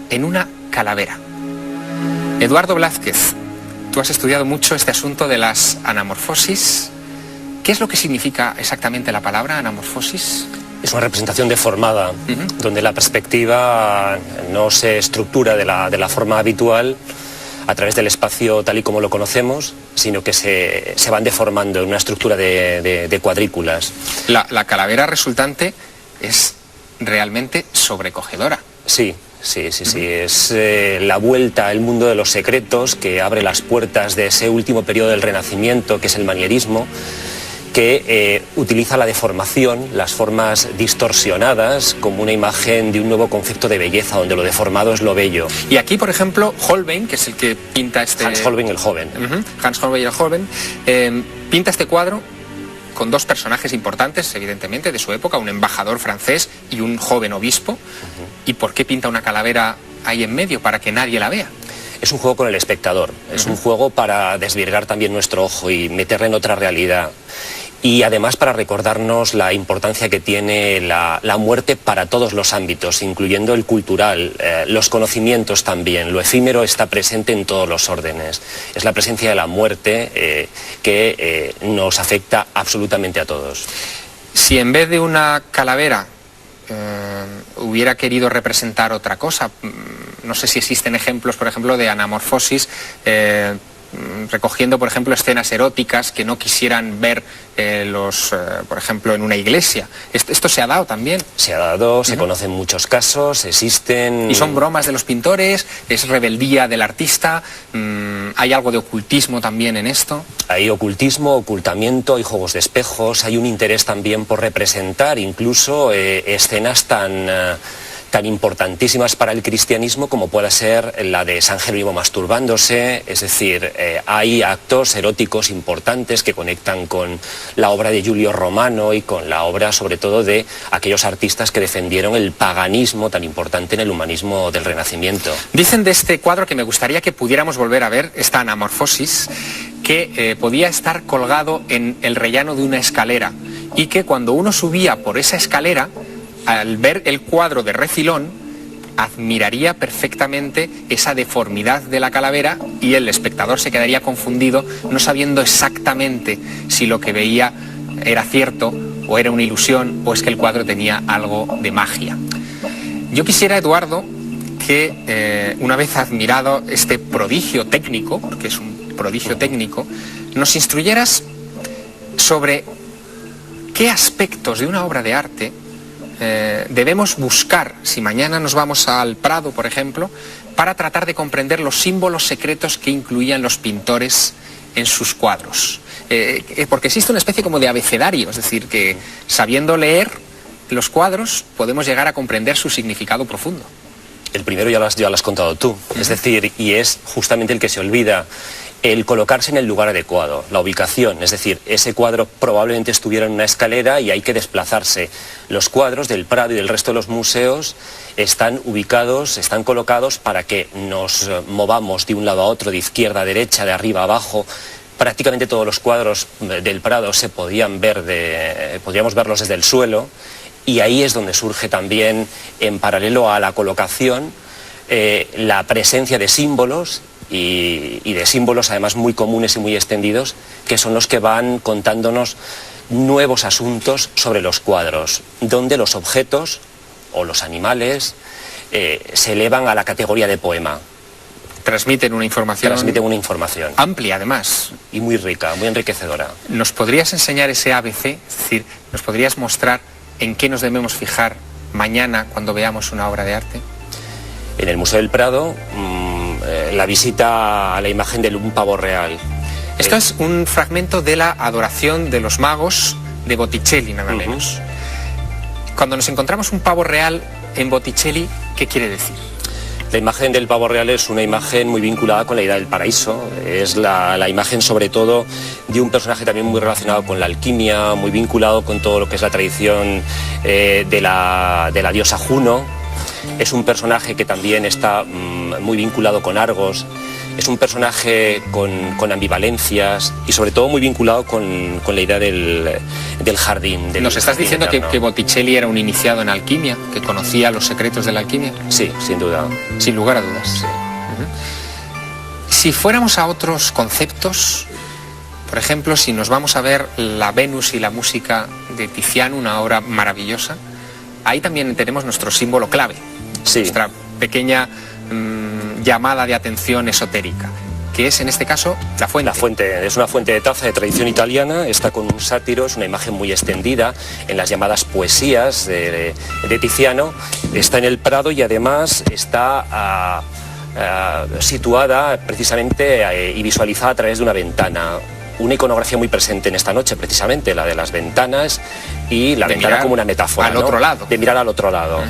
en una calavera. Eduardo Blázquez, tú has estudiado mucho este asunto de las anamorfosis. ¿Qué es lo que significa exactamente la palabra anamorfosis? Es una representación deformada, donde la perspectiva no se estructura de la forma habitual a través del espacio tal y como lo conocemos, sino que se van deformando en una estructura de cuadrículas. La calavera resultante es realmente sobrecogedora. Sí. Es la vuelta al mundo de los secretos que abre las puertas de ese último periodo del Renacimiento, que es el manierismo, que utiliza la deformación, las formas distorsionadas, como una imagen de un nuevo concepto de belleza, donde lo deformado es lo bello. Y aquí, por ejemplo, Holbein, que es el que pinta este... Hans Holbein el joven. Hans Holbein el joven, pinta este cuadro con dos personajes importantes, evidentemente, de su época, un embajador francés y un joven obispo. ¿Y por qué pinta una calavera ahí en medio? Para que nadie la vea. Es un juego con el espectador, es un juego para desvirgar también nuestro ojo y meterle en otra realidad. Y además para recordarnos la importancia que tiene la muerte para todos los ámbitos, incluyendo el cultural, los conocimientos también. Lo efímero está presente en todos los órdenes. Es la presencia de la muerte que nos afecta absolutamente a todos. Si en vez de una calavera hubiera querido representar otra cosa, no sé si existen ejemplos, por ejemplo, de anamorfosis, recogiendo, por ejemplo, escenas eróticas que no quisieran ver por ejemplo, en una iglesia. ¿Esto se ha dado también? Se ha dado, se conocen muchos casos, existen... ¿Y son bromas de los pintores? ¿Es rebeldía del artista? ¿Hay algo de ocultismo también en esto? Hay ocultismo, ocultamiento, hay juegos de espejos, hay un interés también por representar incluso escenas tan importantísimas para el cristianismo como pueda ser la de San Jerónimo masturbándose. Es decir, hay actos eróticos importantes que conectan con la obra de Giulio Romano y con la obra sobre todo de aquellos artistas que defendieron el paganismo tan importante en el humanismo del Renacimiento. Dicen de este cuadro, que me gustaría que pudiéramos volver a ver, esta anamorfosis, que podía estar colgado en el rellano de una escalera y que cuando uno subía por esa escalera, al ver el cuadro de refilón, admiraría perfectamente esa deformidad de la calavera y el espectador se quedaría confundido, no sabiendo exactamente si lo que veía era cierto o era una ilusión o es que el cuadro tenía algo de magia. Yo quisiera, Eduardo, que una vez admirado este prodigio técnico, porque es un prodigio técnico, nos instruyeras sobre qué aspectos de una obra de arte debemos buscar si mañana nos vamos al Prado, por ejemplo, para tratar de comprender los símbolos secretos que incluían los pintores en sus cuadros. Porque existe una especie como de abecedario, es decir, que sabiendo leer los cuadros podemos llegar a comprender su significado profundo. El primero ya lo has contado tú, es decir, y es justamente el que se olvida, el colocarse en el lugar adecuado, la ubicación, es decir, ese cuadro probablemente estuviera en una escalera y hay que desplazarse. Los cuadros del Prado y del resto de los museos están ubicados, están colocados para que nos movamos de un lado a otro, de izquierda a derecha, de arriba a abajo. Prácticamente todos los cuadros del Prado se podíamos verlos desde el suelo, y ahí es donde surge también, en paralelo a la colocación, la presencia de símbolos y de símbolos además muy comunes y muy extendidos, que son los que van contándonos nuevos asuntos sobre los cuadros, donde los objetos o los animales se elevan a la categoría de poema. Transmiten una información amplia, además. Y muy rica, muy enriquecedora. ¿Nos podrías enseñar ese ABC? Es decir, ¿nos podrías mostrar en qué nos debemos fijar mañana cuando veamos una obra de arte? En el Museo del Prado, la visita a la imagen de un pavo real. Esto es un fragmento de la adoración de los magos de Botticelli, nada menos. Cuando nos encontramos un pavo real en Botticelli, ¿qué quiere decir? La imagen del pavo real es una imagen muy vinculada con la idea del paraíso. Es la imagen sobre todo de un personaje también muy relacionado con la alquimia, muy vinculado con todo lo que es la tradición de la diosa Juno. Es un personaje que también está muy vinculado con Argos Es un personaje con ambivalencias y sobre todo muy vinculado con la idea del jardín. ¿Nos estás diciendo que Botticelli era un iniciado en alquimia, que conocía los secretos de la alquimia? Sí, sin duda. Sin lugar a dudas. Sí. Si fuéramos a otros conceptos, por ejemplo, si nos vamos a ver la Venus y la música de Tiziano, una obra maravillosa, ahí también tenemos nuestro símbolo clave, sí, nuestra pequeña llamada de atención esotérica, que es en este caso la fuente. La fuente es una fuente de taza de tradición italiana, está con un sátiro, es una imagen muy extendida en las llamadas poesías de Tiziano, está en el Prado y además está situada precisamente y visualizada a través de una ventana. Una iconografía muy presente en esta noche, precisamente, la de las ventanas y la ventana como una metáfora. Al otro lado. De mirar al otro lado.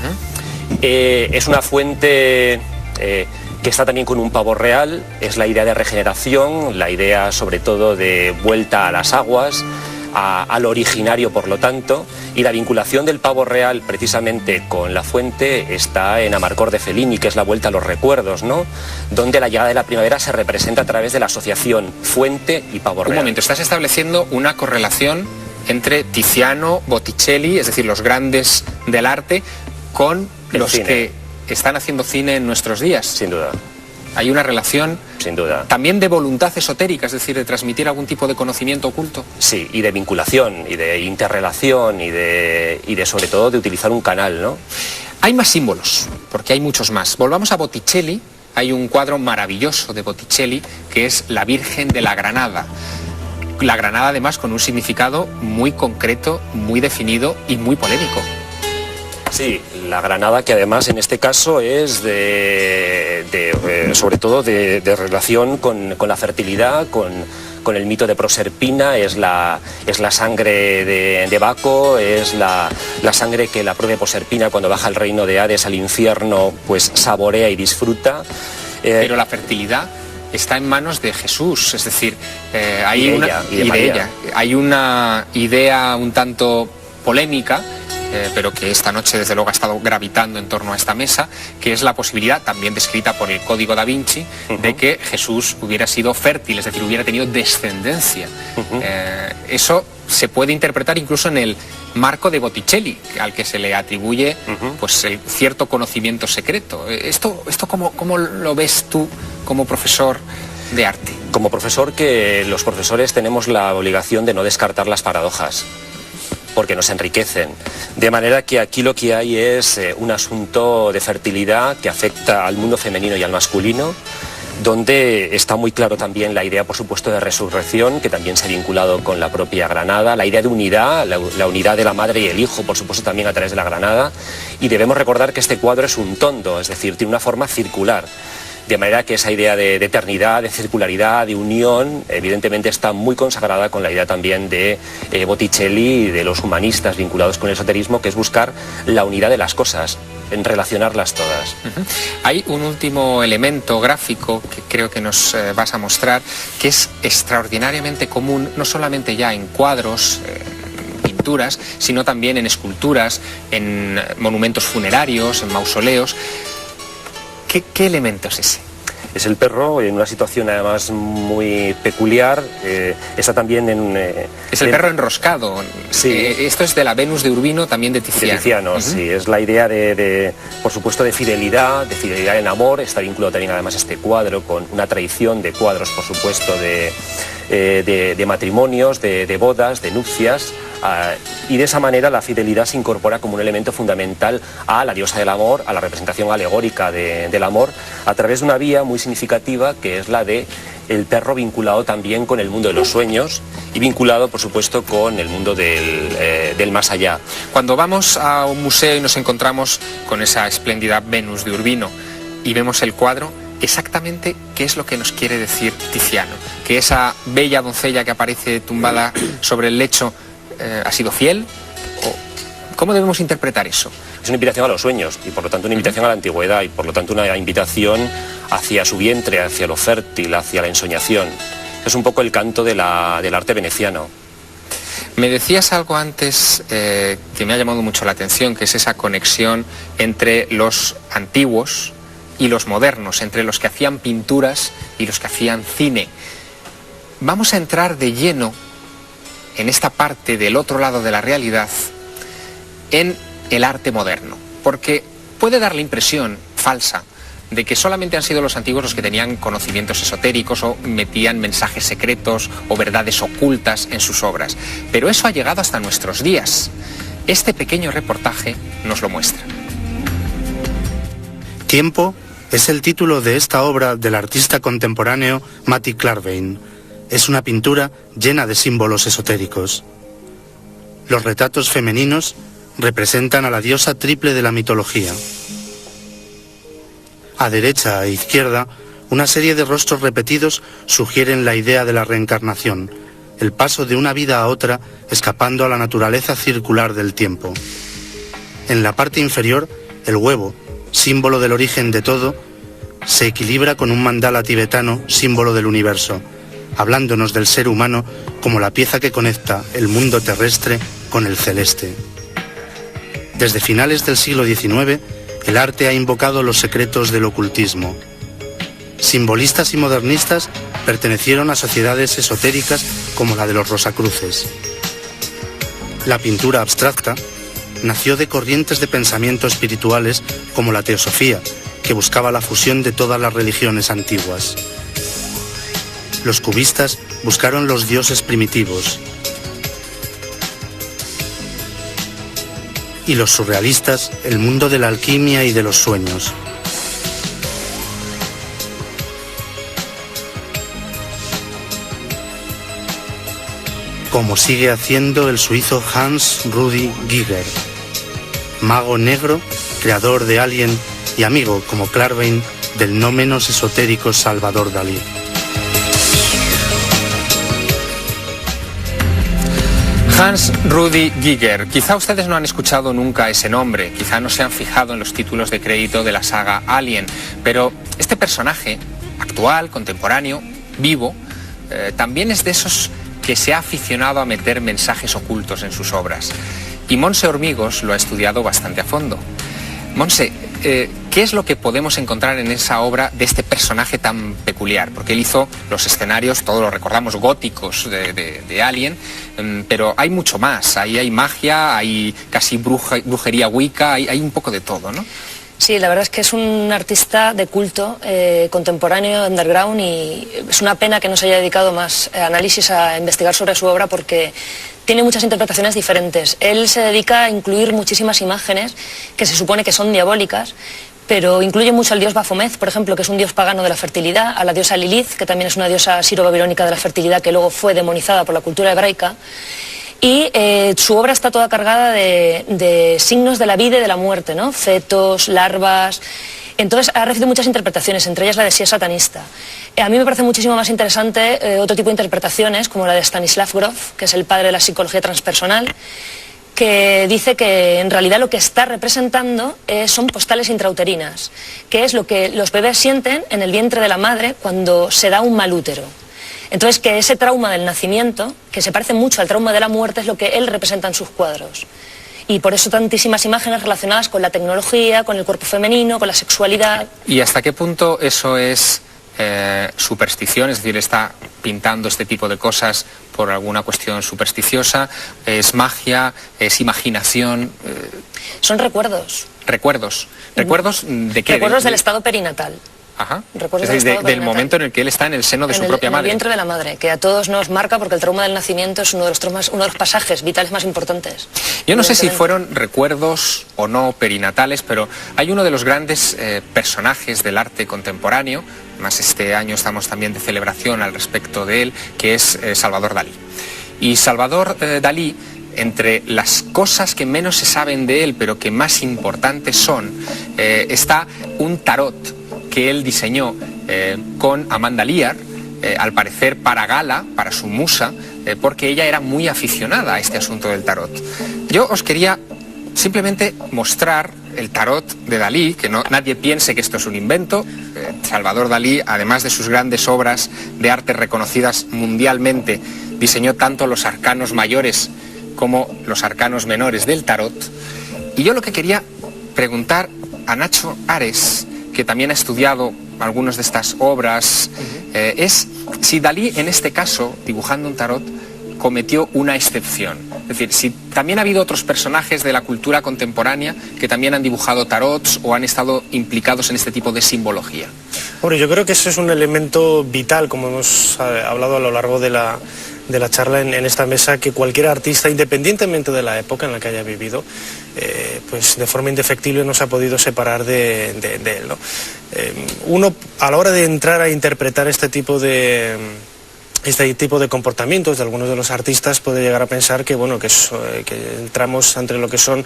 Es una fuente que está también con un pavo real, es la idea de regeneración, la idea sobre todo de vuelta a las aguas, a lo originario por lo tanto, y la vinculación del pavo real precisamente con la fuente está en Amarcord de Fellini, que es la vuelta a los recuerdos, ¿no? Donde la llegada de la primavera se representa a través de la asociación fuente y pavo real. Un momento, estás estableciendo una correlación entre Tiziano, Botticelli, es decir, los grandes del arte, con los que están haciendo cine en nuestros días. Sin duda. Hay una relación, sin duda, también de voluntad esotérica, es decir, de transmitir algún tipo de conocimiento oculto. Sí, y de vinculación, y de interrelación, y de sobre todo de utilizar un canal, ¿no? Hay más símbolos, porque hay muchos más. Volvamos a Botticelli. Hay un cuadro maravilloso de Botticelli que es la Virgen de la Granada. La Granada además con un significado muy concreto, muy definido y muy polémico. Sí, la Granada, que además en este caso es sobre todo de relación con la fertilidad, con el mito de Proserpina, es la sangre de Baco, es la sangre que la propia Proserpina cuando baja al reino de Hades, al infierno, pues saborea y disfruta. Pero la fertilidad está en manos de Jesús, es decir, hay una idea un tanto polémica, pero que esta noche desde luego ha estado gravitando en torno a esta mesa, que es la posibilidad, también descrita por el Código da Vinci, de que Jesús hubiera sido fértil, es decir, hubiera tenido descendencia. Eso se puede interpretar incluso en el marco de Botticelli, al que se le atribuye pues, el cierto conocimiento secreto. ¿Esto cómo lo ves tú como profesor de arte? Como profesor, que los profesores tenemos la obligación de no descartar las paradojas, porque nos enriquecen. De manera que aquí lo que hay es un asunto de fertilidad que afecta al mundo femenino y al masculino, donde está muy claro también la idea, por supuesto, de resurrección, que también se ha vinculado con la propia Granada, la idea de unidad, la unidad de la madre y el hijo, por supuesto, también a través de la Granada, y debemos recordar que este cuadro es un tondo, es decir, tiene una forma circular. De manera que esa idea de eternidad, de circularidad, de unión, evidentemente está muy consagrada con la idea también de Botticelli y de los humanistas vinculados con el esoterismo, que es buscar la unidad de las cosas, en relacionarlas todas. Hay un último elemento gráfico que creo que nos vas a mostrar, que es extraordinariamente común, no solamente ya en cuadros, pinturas, sino también en esculturas, en monumentos funerarios, en mausoleos. ¿Qué elemento es ese? Es el perro en una situación además muy peculiar, está también en... es el perro enroscado. Sí. Esto es de la Venus de Urbino, también de Tiziano. De Tiziano, sí, es la idea por supuesto, de fidelidad en amor. Está vinculado también además este cuadro con una tradición de cuadros, por supuesto, de matrimonios, de bodas, de nupcias. Y de esa manera la fidelidad se incorpora como un elemento fundamental a la diosa del amor, a la representación alegórica del amor, a través de una vía muy significativa que es la de el perro vinculado también con el mundo de los sueños y vinculado, por supuesto, con el mundo del más allá. Cuando vamos a un museo y nos encontramos con esa espléndida Venus de Urbino y vemos el cuadro, exactamente qué es lo que nos quiere decir Tiziano, que esa bella doncella que aparece tumbada sobre el lecho ha sido fiel, o ¿cómo debemos interpretar eso? Es una invitación a los sueños y por lo tanto una invitación a la antigüedad y por lo tanto una invitación hacia su vientre, hacia lo fértil, hacia la ensoñación. Es un poco el canto del arte veneciano. Me decías algo antes que me ha llamado mucho la atención, que es esa conexión entre los antiguos y los modernos, entre los que hacían pinturas y los que hacían cine. Vamos a entrar de lleno en esta parte del otro lado de la realidad, en el arte moderno, porque puede dar la impresión falsa de que solamente han sido los antiguos los que tenían conocimientos esotéricos o metían mensajes secretos o verdades ocultas en sus obras, pero eso ha llegado hasta nuestros días. Este pequeño reportaje nos lo muestra. Tiempo es el título de esta obra del artista contemporáneo Matti Klarwein. Es una pintura llena de símbolos esotéricos. Los retratos femeninos representan a la diosa triple de la mitología. A derecha e izquierda, una serie de rostros repetidos sugieren la idea de la reencarnación, el paso de una vida a otra escapando a la naturaleza circular del tiempo. En la parte inferior, el huevo, símbolo del origen de todo, se equilibra con un mandala tibetano, símbolo del universo, hablándonos del ser humano como la pieza que conecta el mundo terrestre con el celeste. Desde finales del siglo XIX, el arte ha invocado los secretos del ocultismo. Simbolistas y modernistas pertenecieron a sociedades esotéricas como la de los Rosacruces. La pintura abstracta nació de corrientes de pensamiento espirituales como la teosofía, que buscaba la fusión de todas las religiones antiguas. Los cubistas buscaron los dioses primitivos. Y los surrealistas, el mundo de la alquimia y de los sueños. Como sigue haciendo el suizo Hans Rudi Giger, mago negro, creador de Alien y amigo, como Klarwein, del no menos esotérico Salvador Dalí. Hans Rudi Giger. Quizá ustedes no han escuchado nunca ese nombre, quizá no se han fijado en los títulos de crédito de la saga Alien, pero este personaje, actual, contemporáneo, vivo, también es de esos que se ha aficionado a meter mensajes ocultos en sus obras. Y Montse Hormigos lo ha estudiado bastante a fondo. Montse, ¿qué es lo que podemos encontrar en esa obra de este personaje tan peculiar? Porque él hizo los escenarios, todos lo recordamos, góticos de Alien, pero hay mucho más. Ahí hay magia, hay casi brujería wicca, hay un poco de todo, ¿no? Sí, la verdad es que es un artista de culto, contemporáneo, underground, y es una pena que no se haya dedicado más análisis a investigar sobre su obra porque tiene muchas interpretaciones diferentes. Él se dedica a incluir muchísimas imágenes que se supone que son diabólicas, pero incluye mucho al dios Baphomet, por ejemplo, que es un dios pagano de la fertilidad, a la diosa Lilith, que también es una diosa siro-babilónica de la fertilidad que luego fue demonizada por la cultura hebraica. Y su obra está toda cargada de signos de la vida y de la muerte, ¿no? Fetos, larvas. Entonces ha recibido muchas interpretaciones, entre ellas la de si es satanista. A mí me parece muchísimo más interesante otro tipo de interpretaciones, como la de Stanislav Grof, que es el padre de la psicología transpersonal, que dice que en realidad lo que está representando son postales intrauterinas, que es lo que los bebés sienten en el vientre de la madre cuando se da un mal útero. Entonces, que ese trauma del nacimiento, que se parece mucho al trauma de la muerte, es lo que él representa en sus cuadros. Y por eso tantísimas imágenes relacionadas con la tecnología, con el cuerpo femenino, con la sexualidad. ¿Y hasta qué punto eso es superstición? Es decir, ¿está pintando este tipo de cosas por alguna cuestión supersticiosa? ¿Es magia? ¿Es imaginación? Son recuerdos. ¿Recuerdos? ¿Recuerdos de qué? Recuerdos del estado perinatal. Ajá. Recuerdos es decir, del momento en el que él está en el seno de su propia madre. En el vientre de la madre, que a todos nos marca porque el trauma del nacimiento es uno de los pasajes vitales más importantes. Yo no sé si fueron recuerdos o no perinatales, pero hay uno de los grandes personajes del arte contemporáneo, más este año estamos también de celebración al respecto de él, que es Salvador Dalí. Y Salvador Dalí, entre las cosas que menos se saben de él, pero que más importantes son, está un tarot que él diseñó con Amanda Lear, al parecer para gala, para su musa, porque ella era muy aficionada a este asunto del tarot. Yo os quería simplemente mostrar el tarot de Dalí, que nadie piense que esto es un invento. Salvador Dalí, además de sus grandes obras de arte reconocidas mundialmente, diseñó tanto los arcanos mayores como los arcanos menores del tarot. Y yo lo que quería preguntar a Nacho Ares que también ha estudiado algunas de estas obras, es si Dalí, en este caso, dibujando un tarot, cometió una excepción. Es decir, si también ha habido otros personajes de la cultura contemporánea que también han dibujado tarots o han estado implicados en este tipo de simbología. Bueno, yo creo que ese es un elemento vital, como hemos hablado a lo largo de la charla en esta mesa, que cualquier artista, independientemente de la época en la que haya vivido, pues de forma indefectible no se ha podido separar de él, ¿no? Uno, a la hora de entrar a interpretar este tipo de comportamientos de algunos de los artistas, puede llegar a pensar que, bueno, que entramos entre lo que son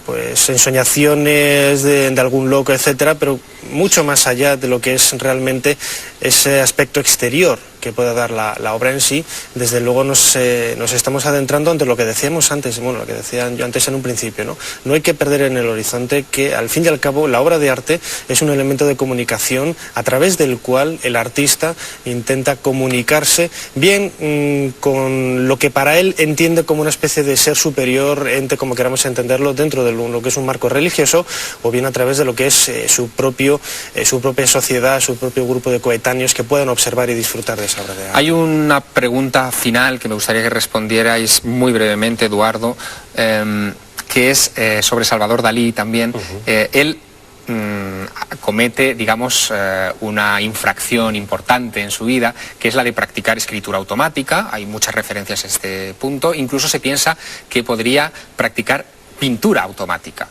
pues ensoñaciones de algún loco, etcétera, pero mucho más allá de lo que es realmente ese aspecto exterior que pueda dar la obra en sí. Desde luego nos estamos adentrando ante lo que decíamos antes, bueno, lo que decía yo antes en un principio, ¿no? No hay que perder en el horizonte que, al fin y al cabo, la obra de arte es un elemento de comunicación a través del cual el artista intenta comunicarse bien con lo que para él entiende como una especie de ser superior, ente, como queramos entenderlo, dentro de lo que es un marco religioso, o bien a través de lo que es su propia sociedad, su propio grupo de coetáneos que puedan observar y disfrutar de esa obra de arte. Hay una pregunta final que me gustaría que respondierais muy brevemente, Eduardo, que es sobre Salvador Dalí también. Él comete, digamos, una infracción importante en su vida, que es la de practicar escritura automática. Hay muchas referencias a este punto. Incluso se piensa que podría practicar pintura automática.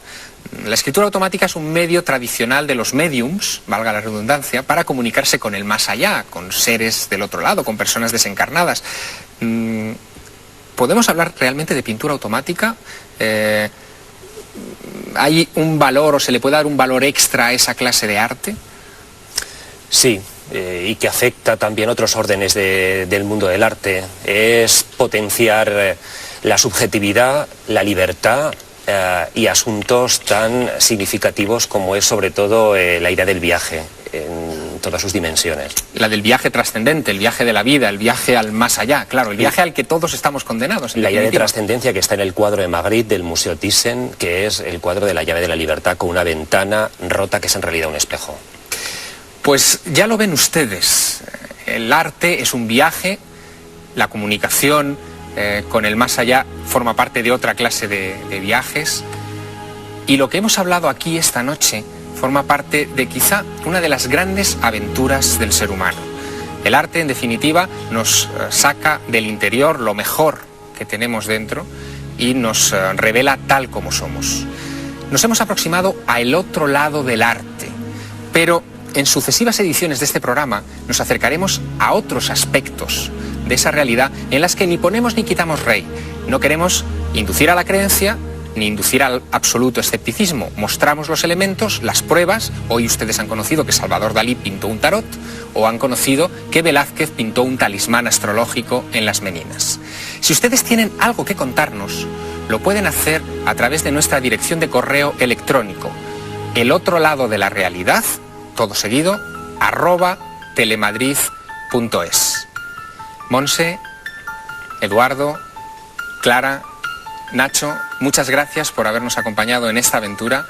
La escritura automática es un medio tradicional de los mediums, valga la redundancia, para comunicarse con el más allá, con seres del otro lado, con personas desencarnadas. ¿Podemos hablar realmente de pintura automática? ¿Hay un valor o se le puede dar un valor extra a esa clase de arte? Sí, y que afecta también otros órdenes del mundo del arte. Es potenciar la subjetividad, la libertad y asuntos tan significativos como es sobre todo la idea del viaje en todas sus dimensiones. La del viaje trascendente, el viaje de la vida, el viaje al más allá, claro, el viaje al que todos estamos condenados. La idea de trascendencia que está en el cuadro de Magritte del Museo Thyssen, que es el cuadro de la llave de la libertad con una ventana rota que es en realidad un espejo. Pues ya lo ven ustedes, el arte es un viaje, la comunicación con el más allá forma parte de otra clase de viajes, y lo que hemos hablado aquí esta noche forma parte de quizá una de las grandes aventuras del ser humano. El arte, en definitiva, nos saca del interior lo mejor que tenemos dentro y nos revela tal como somos. Nos hemos aproximado al otro lado del arte, pero en sucesivas ediciones de este programa nos acercaremos a otros aspectos de esa realidad en las que ni ponemos ni quitamos rey. No queremos inducir a la creencia ni inducir al absoluto escepticismo. Mostramos los elementos, las pruebas. Hoy ustedes han conocido que Salvador Dalí pintó un tarot, o han conocido que Velázquez pintó un talismán astrológico en las Meninas. Si ustedes tienen algo que contarnos, lo pueden hacer a través de nuestra dirección de correo electrónico, el otro lado de la realidad, todo seguido, @telemadrid.es. Monse, Eduardo, Clara, Nacho, muchas gracias por habernos acompañado en esta aventura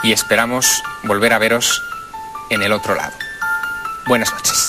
y esperamos volver a veros en el otro lado. Buenas noches.